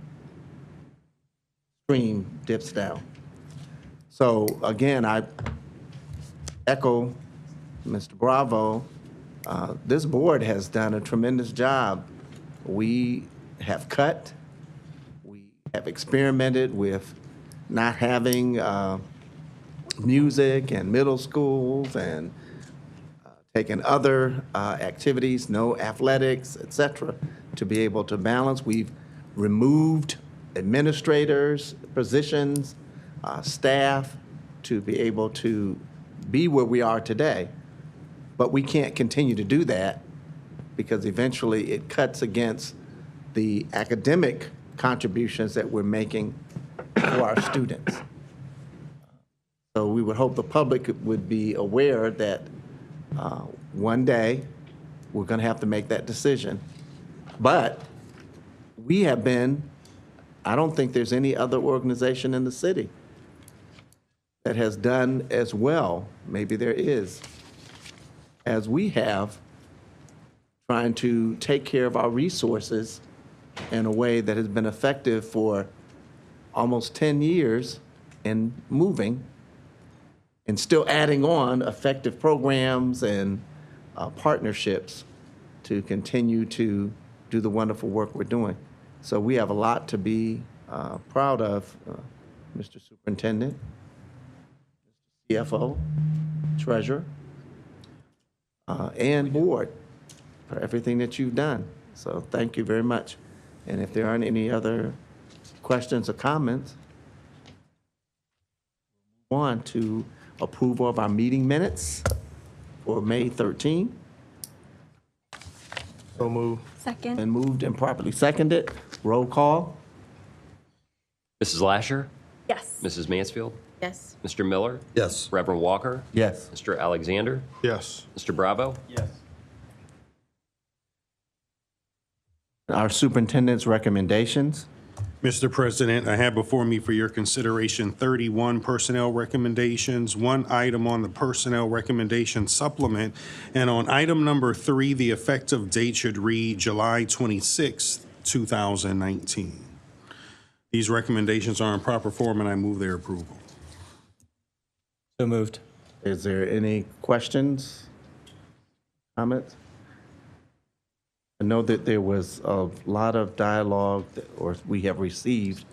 Speaker 1: stream dips down. So again, I echo Mr. Bravo. This board has done a tremendous job. We have cut. We have experimented with not having music and middle schools and taking other activities, no athletics, et cetera, to be able to balance. We've removed administrators' positions, staff, to be able to be where we are today. But we can't continue to do that because eventually it cuts against the academic contributions that we're making for our students. So we would hope the public would be aware that one day we're going to have to make that decision. But we have been, I don't think there's any other organization in the city that has done as well, maybe there is, as we have, trying to take care of our resources in a way that has been effective for almost 10 years and moving, and still adding on effective programs and partnerships to continue to do the wonderful work we're doing. So we have a lot to be proud of, Mr. Superintendent, CFO, Treasurer, and Board for everything that you've done. So thank you very much. And if there aren't any other questions or comments, move on to approval of our meeting minutes for May 13.
Speaker 3: So moved.
Speaker 4: Second.
Speaker 1: Been moved and properly seconded. Roll call?
Speaker 2: Mrs. Lasher,
Speaker 4: Yes.
Speaker 2: Mrs. Mansfield,
Speaker 5: Yes.
Speaker 2: Mr. Miller,
Speaker 6: Yes.
Speaker 2: Reverend Walker,
Speaker 1: Yes.
Speaker 2: Mr. Alexander,
Speaker 3: Yes.
Speaker 2: Mr. Bravo.
Speaker 1: Our superintendent's recommendations.
Speaker 12: Mr. President, I have before me for your consideration 31 personnel recommendations, one item on the personnel recommendation supplement, and on item number 3, the effective date should read July 26, 2019. These recommendations are in proper form, and I move their approval.
Speaker 7: So moved.
Speaker 1: Is there any questions, comments? I know that there was a lot of dialogue, or we have received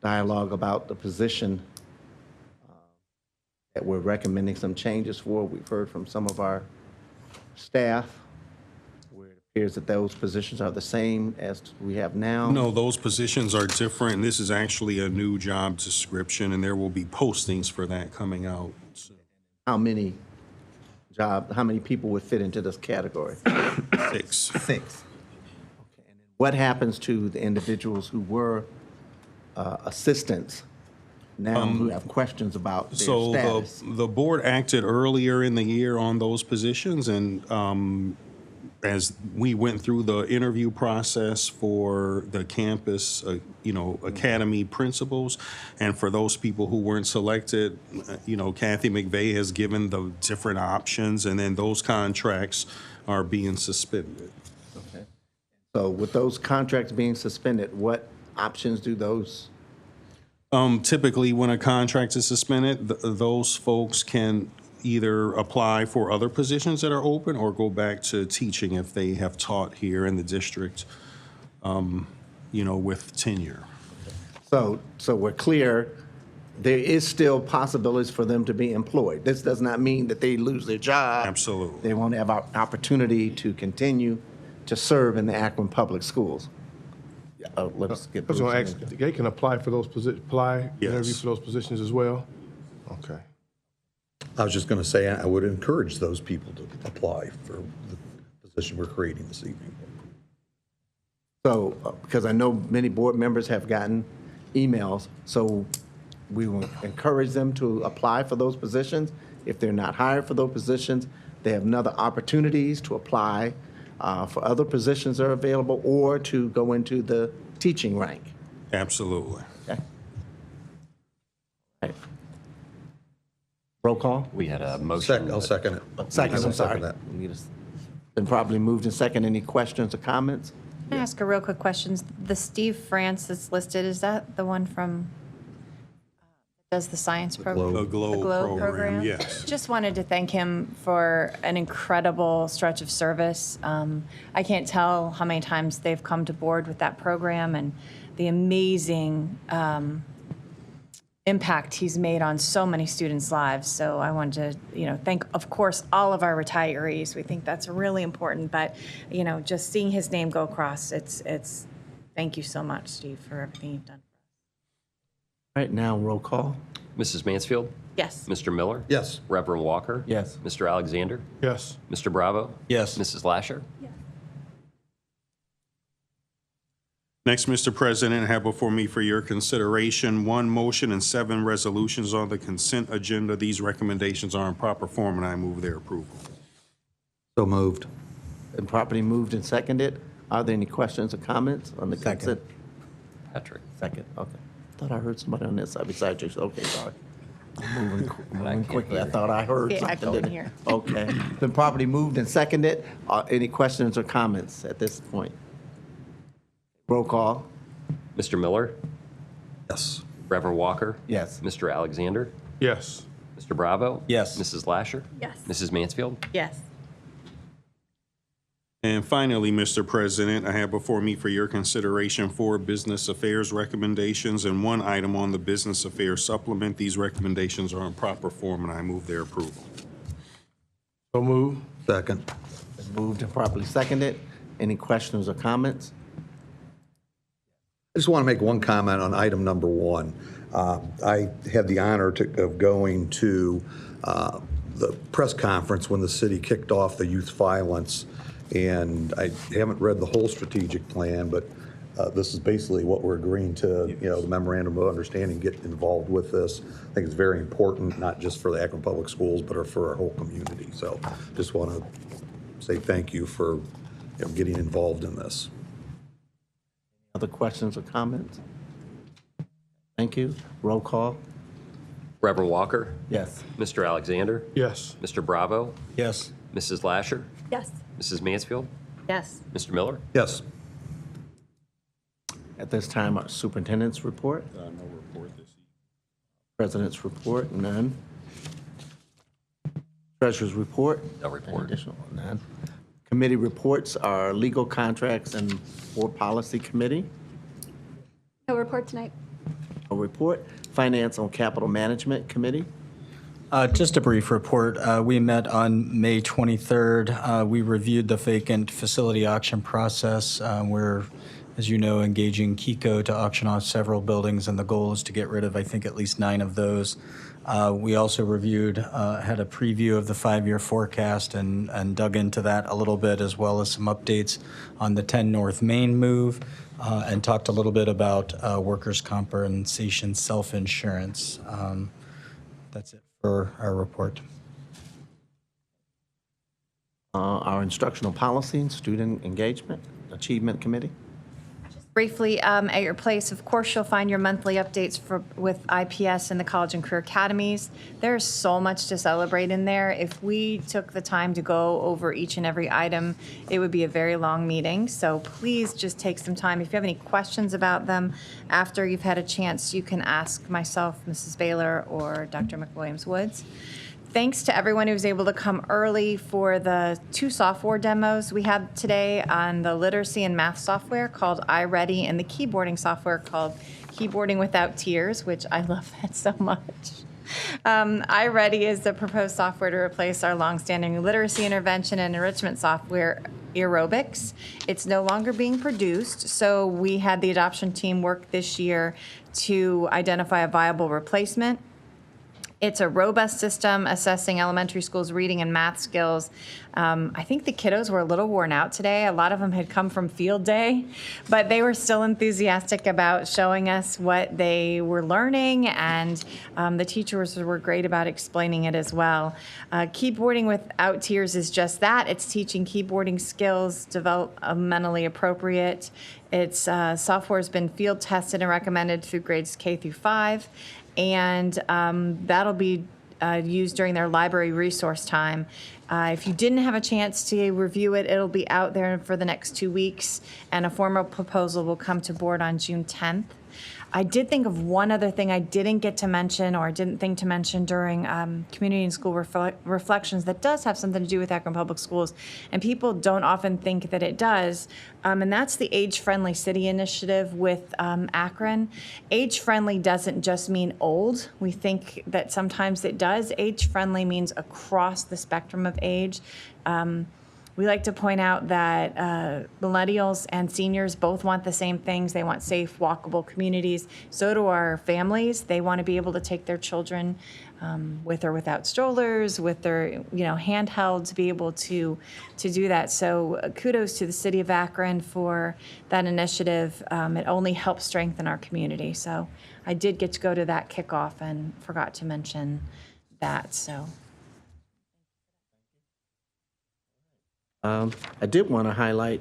Speaker 1: dialogue about the position that we're recommending some changes for. We've heard from some of our staff where it appears that those positions are the same as we have now.
Speaker 12: No, those positions are different. This is actually a new job description, and there will be postings for that coming out.
Speaker 1: How many people would fit into this category?
Speaker 12: 6.
Speaker 1: 6. Okay. And then what happens to the individuals who were assistants now who have questions about their
Speaker 12: So
Speaker 1: status?
Speaker 12: the board acted earlier in the year on those positions, and as we went through the interview process for the campus, academy principals, and for those people who weren't selected, Kathy McVeigh has given the different options, and then those contracts are being suspended.
Speaker 1: Okay. So with those contracts being suspended, what options do those?
Speaker 12: Typically, when a contract is suspended, those folks can either apply for other positions that are open or go back to teaching if they have taught here in the district, with tenure.
Speaker 1: So we're clear, there is still possibilities for them to be employed. This does not mean that they lose their job.
Speaker 12: Absolutely.
Speaker 1: They won't have an opportunity to continue to serve in the Akron Public Schools. Let's get.
Speaker 3: I was going to ask, they can apply for those interview
Speaker 12: Yes.
Speaker 3: for those positions as well? Okay.
Speaker 6: I was just going to say, I would encourage those people to apply for the position we're creating this evening.
Speaker 1: So, because I know many board members have gotten emails, so we will encourage them to apply for those positions. If they're not hired for those positions, they have other opportunities to apply for other positions that are available or to go into the teaching rank.
Speaker 12: Absolutely.
Speaker 1: Okay? Right. Roll call?
Speaker 2: We had a motion.
Speaker 6: I'll second it.
Speaker 1: Second,
Speaker 6: I will
Speaker 1: I'm sorry.
Speaker 6: second that.
Speaker 1: Been properly moved and second. Any questions or comments?
Speaker 5: Can I ask a real quick question? The Steve France that's listed, is that the one from, does the science program?
Speaker 12: The GLOW program, yes.
Speaker 5: Just wanted to thank him for an incredible stretch of service. I can't tell how many times they've come to board with that program and the amazing impact he's made on so many students' lives. So I wanted to, thank, of course, all of our retirees. We think that's really important, but, just seeing his name go across, it's, thank you so much, Steve, for everything you've done.
Speaker 1: All right, now roll call.
Speaker 2: Mrs. Mansfield,
Speaker 5: Yes.
Speaker 2: Mr. Miller,
Speaker 6: Yes.
Speaker 2: Reverend Walker,
Speaker 1: Yes.
Speaker 2: Mr. Alexander,
Speaker 3: Yes.
Speaker 2: Mr. Bravo,
Speaker 7: Yes.
Speaker 2: Mrs. Lasher.
Speaker 12: Next, Mr. President, I have before me for your consideration 1 motion and 7 resolutions on the consent agenda. These recommendations are in proper form, and I move their approval.
Speaker 6: So moved.
Speaker 1: Been properly moved and seconded. Are there any questions or comments on the consent?
Speaker 2: Patrick.
Speaker 1: Second, okay. Thought I heard somebody on this side besides you. Okay, sorry. I'm moving quickly. I thought I heard
Speaker 5: Yeah,
Speaker 1: something.
Speaker 5: echo in
Speaker 1: didn't-
Speaker 5: here.
Speaker 1: Okay. Been properly moved and seconded. Any questions or comments at this point? Roll call.
Speaker 2: Mr. Miller,
Speaker 6: Yes.
Speaker 2: Reverend Walker.
Speaker 1: Yes.
Speaker 2: Mr. Alexander,
Speaker 3: Yes.
Speaker 2: Mr. Bravo.
Speaker 7: Yes.
Speaker 2: Mrs. Lasher.
Speaker 4: Yes.
Speaker 2: Mrs. Mansfield.
Speaker 5: Yes.
Speaker 12: And finally, Mr. President, I have before me for your consideration 4 business affairs recommendations and 1 item on the business affairs supplement. These recommendations are in proper form, and I move their approval.
Speaker 3: So moved.
Speaker 6: Second.
Speaker 1: Been moved and properly seconded. Any questions or comments?
Speaker 6: I just want to make one comment on item number 1. I had the honor of going to the press conference when the city kicked off the youth violence And I haven't read the whole strategic plan, but this is basically what we're agreeing to, the memorandum of understanding, get involved with this. I think it's very important, not just for the Akron Public Schools, but for our whole community. So just want to say thank you for getting involved in this.
Speaker 1: Other questions or comments? Thank you. Roll call.
Speaker 2: Reverend Walker,
Speaker 1: Yes.
Speaker 2: Mr. Alexander,
Speaker 3: Yes.
Speaker 2: Mr. Bravo,
Speaker 7: Yes.
Speaker 2: Mrs. Lasher,
Speaker 4: Yes.
Speaker 2: Mrs. Mansfield,
Speaker 5: Yes.
Speaker 2: Mr. Miller.
Speaker 6: Yes.
Speaker 1: At this time, our superintendent's report.
Speaker 12: No report this evening.
Speaker 1: President's report, none. Treasurer's report.
Speaker 2: No report.
Speaker 1: Additional, none. Committee reports are legal contracts and board policy committee.
Speaker 4: No report tonight.
Speaker 1: A report. Finance on capital management committee.
Speaker 7: Just a brief report. We met on May 23rd. We reviewed the vacant facility auction process. We're, as you know, engaging Kiko to auction off several buildings, and the goal is to get rid of, I think, at least 9 of those. We also reviewed, had a preview of the 5-year forecast and dug into that a little bit, as well as some updates on the 10 North Main move, and talked a little bit about workers' compensation self-insurance. That's it for our report.
Speaker 1: Our instructional policy and student engagement achievement committee.
Speaker 5: Briefly, at your place, of course, you'll find your monthly updates with IPS and the College and Career Academies. There's so much to celebrate in there. If we took the time to go over each and every item, it would be a very long meeting. So please just take some time. If you have any questions about them after you've had a chance, you can ask myself, Mrs. Baylor, or Dr. McWilliams-Woods. Thanks to everyone who was able to come early for the 2 software demos we had today on the literacy and math software called iReady and the keyboarding software called Keyboarding Without Tears, which I love that so much. iReady is the proposed software to replace our longstanding literacy intervention and enrichment software, Aerobics. It's no longer being produced, so we had the adoption team work this year to identify a viable replacement. It's a robust system assessing elementary schools' reading and math skills. I think the kiddos were a little worn out today. A lot of them had come from field day, but they were still enthusiastic about showing us what they were learning, and the teachers were great about explaining it as well. Keyboarding Without Tears is just that. It's teaching keyboarding skills developmentally appropriate. Its software has been field tested and recommended through grades K through 5. And that'll be used during their library resource time. If you didn't have a chance to review it, it'll be out there for the next 2 weeks, and a formal proposal will come to board on June 10th. I did think of one other thing I didn't get to mention, or didn't think to mention during community and school reflections that does have something to do with Akron Public Schools, and people don't often think that it does, and that's the Age-Friendly City Initiative with Akron. Age-friendly doesn't just mean old. We think that sometimes it does. Age-friendly means across the spectrum of age. We like to point out that millennials and seniors both want the same things. They want safe, walkable communities. So do our families. They want to be able to take their children with or without strollers, with their handheld, to be able to do that. So kudos to the city of Akron for that initiative. It only helps strengthen our community. So I did get to go to that kickoff and forgot to mention that. So.
Speaker 1: I did want to highlight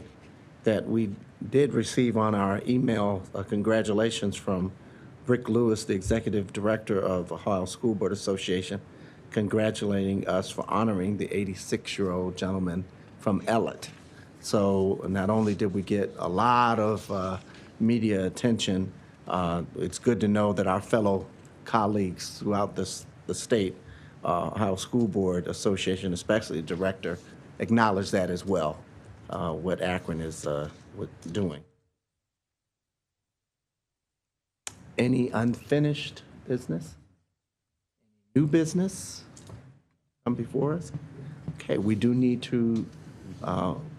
Speaker 1: that we did receive on our email congratulations from Rick Lewis, the Executive Director of Ohio School Board Association, congratulating us for honoring the 86-year-old gentleman from Ellet. So not only did we get a lot of media attention, it's good to know that our fellow colleagues throughout the state, Ohio School Board Association, especially the director, acknowledge that as well, what Akron is doing. Any unfinished business? New business come before us? Okay, we do need to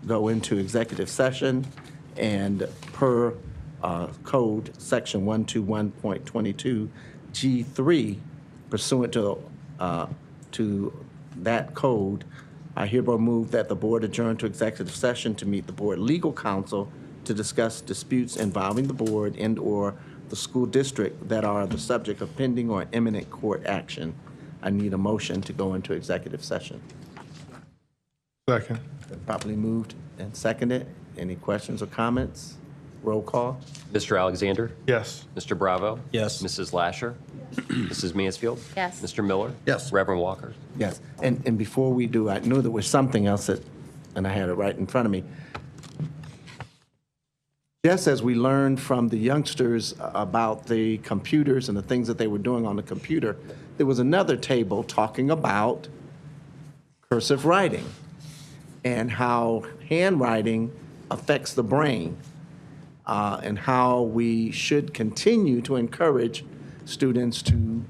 Speaker 1: go into executive session, and per code section 121.22 G3, pursuant to that code, I hereby move that the board adjourn to executive session to meet the board legal counsel to discuss disputes involving the board and/or the school district that are the subject of pending or imminent court action. I need a motion to go into executive session.
Speaker 3: Second.
Speaker 1: Been properly moved and seconded. Any questions or comments? Roll call.
Speaker 2: Mr. Alexander?
Speaker 3: Yes.
Speaker 2: Mr. Bravo?
Speaker 7: Yes.
Speaker 2: Mrs. Lasher? Mrs. Mansfield?
Speaker 5: Yes.
Speaker 2: Mr. Miller?
Speaker 6: Yes.
Speaker 2: Reverend Walker?
Speaker 1: Yes, and before we do, I knew there was something else that, and I had it right in front of me. Just as we learned from the youngsters about the computers and the things that they were doing on the computer, there was another table talking about cursive writing and how handwriting affects the brain, and how we should continue to encourage students to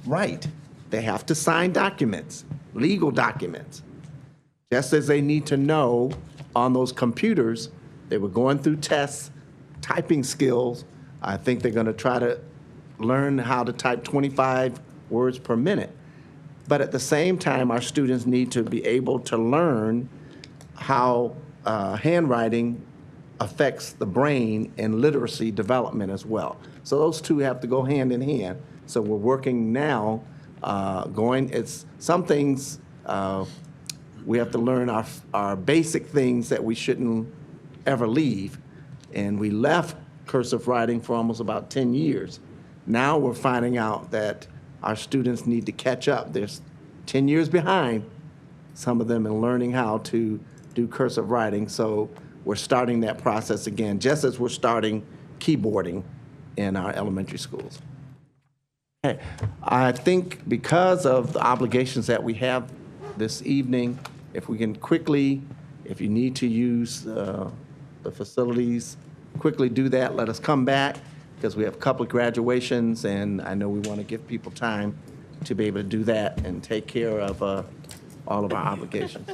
Speaker 1: write. They have to sign documents, legal documents, just as they need to know on those computers. They were going through tests, typing skills. I think they're going to try to learn how to type 25 words per minute. But at the same time, our students need to be able to learn how handwriting affects the brain and literacy development as well. So those two have to go hand in hand. So we're working now, it's some things we have to learn our basic things that we shouldn't ever leave. And we left cursive writing for almost about 10 years. Now we're finding out that our students need to catch up. There's 10 years behind, some of them, in learning how to do cursive writing. So we're starting that process again, just as we're starting keyboarding in our elementary schools. Okay, I think because of the obligations that we have this evening, if we can quickly, if you need to use the facilities, quickly do that. Let us come back, because we have a couple of graduations, and I know we want to give people time to be able to do that and take care of all of our obligations.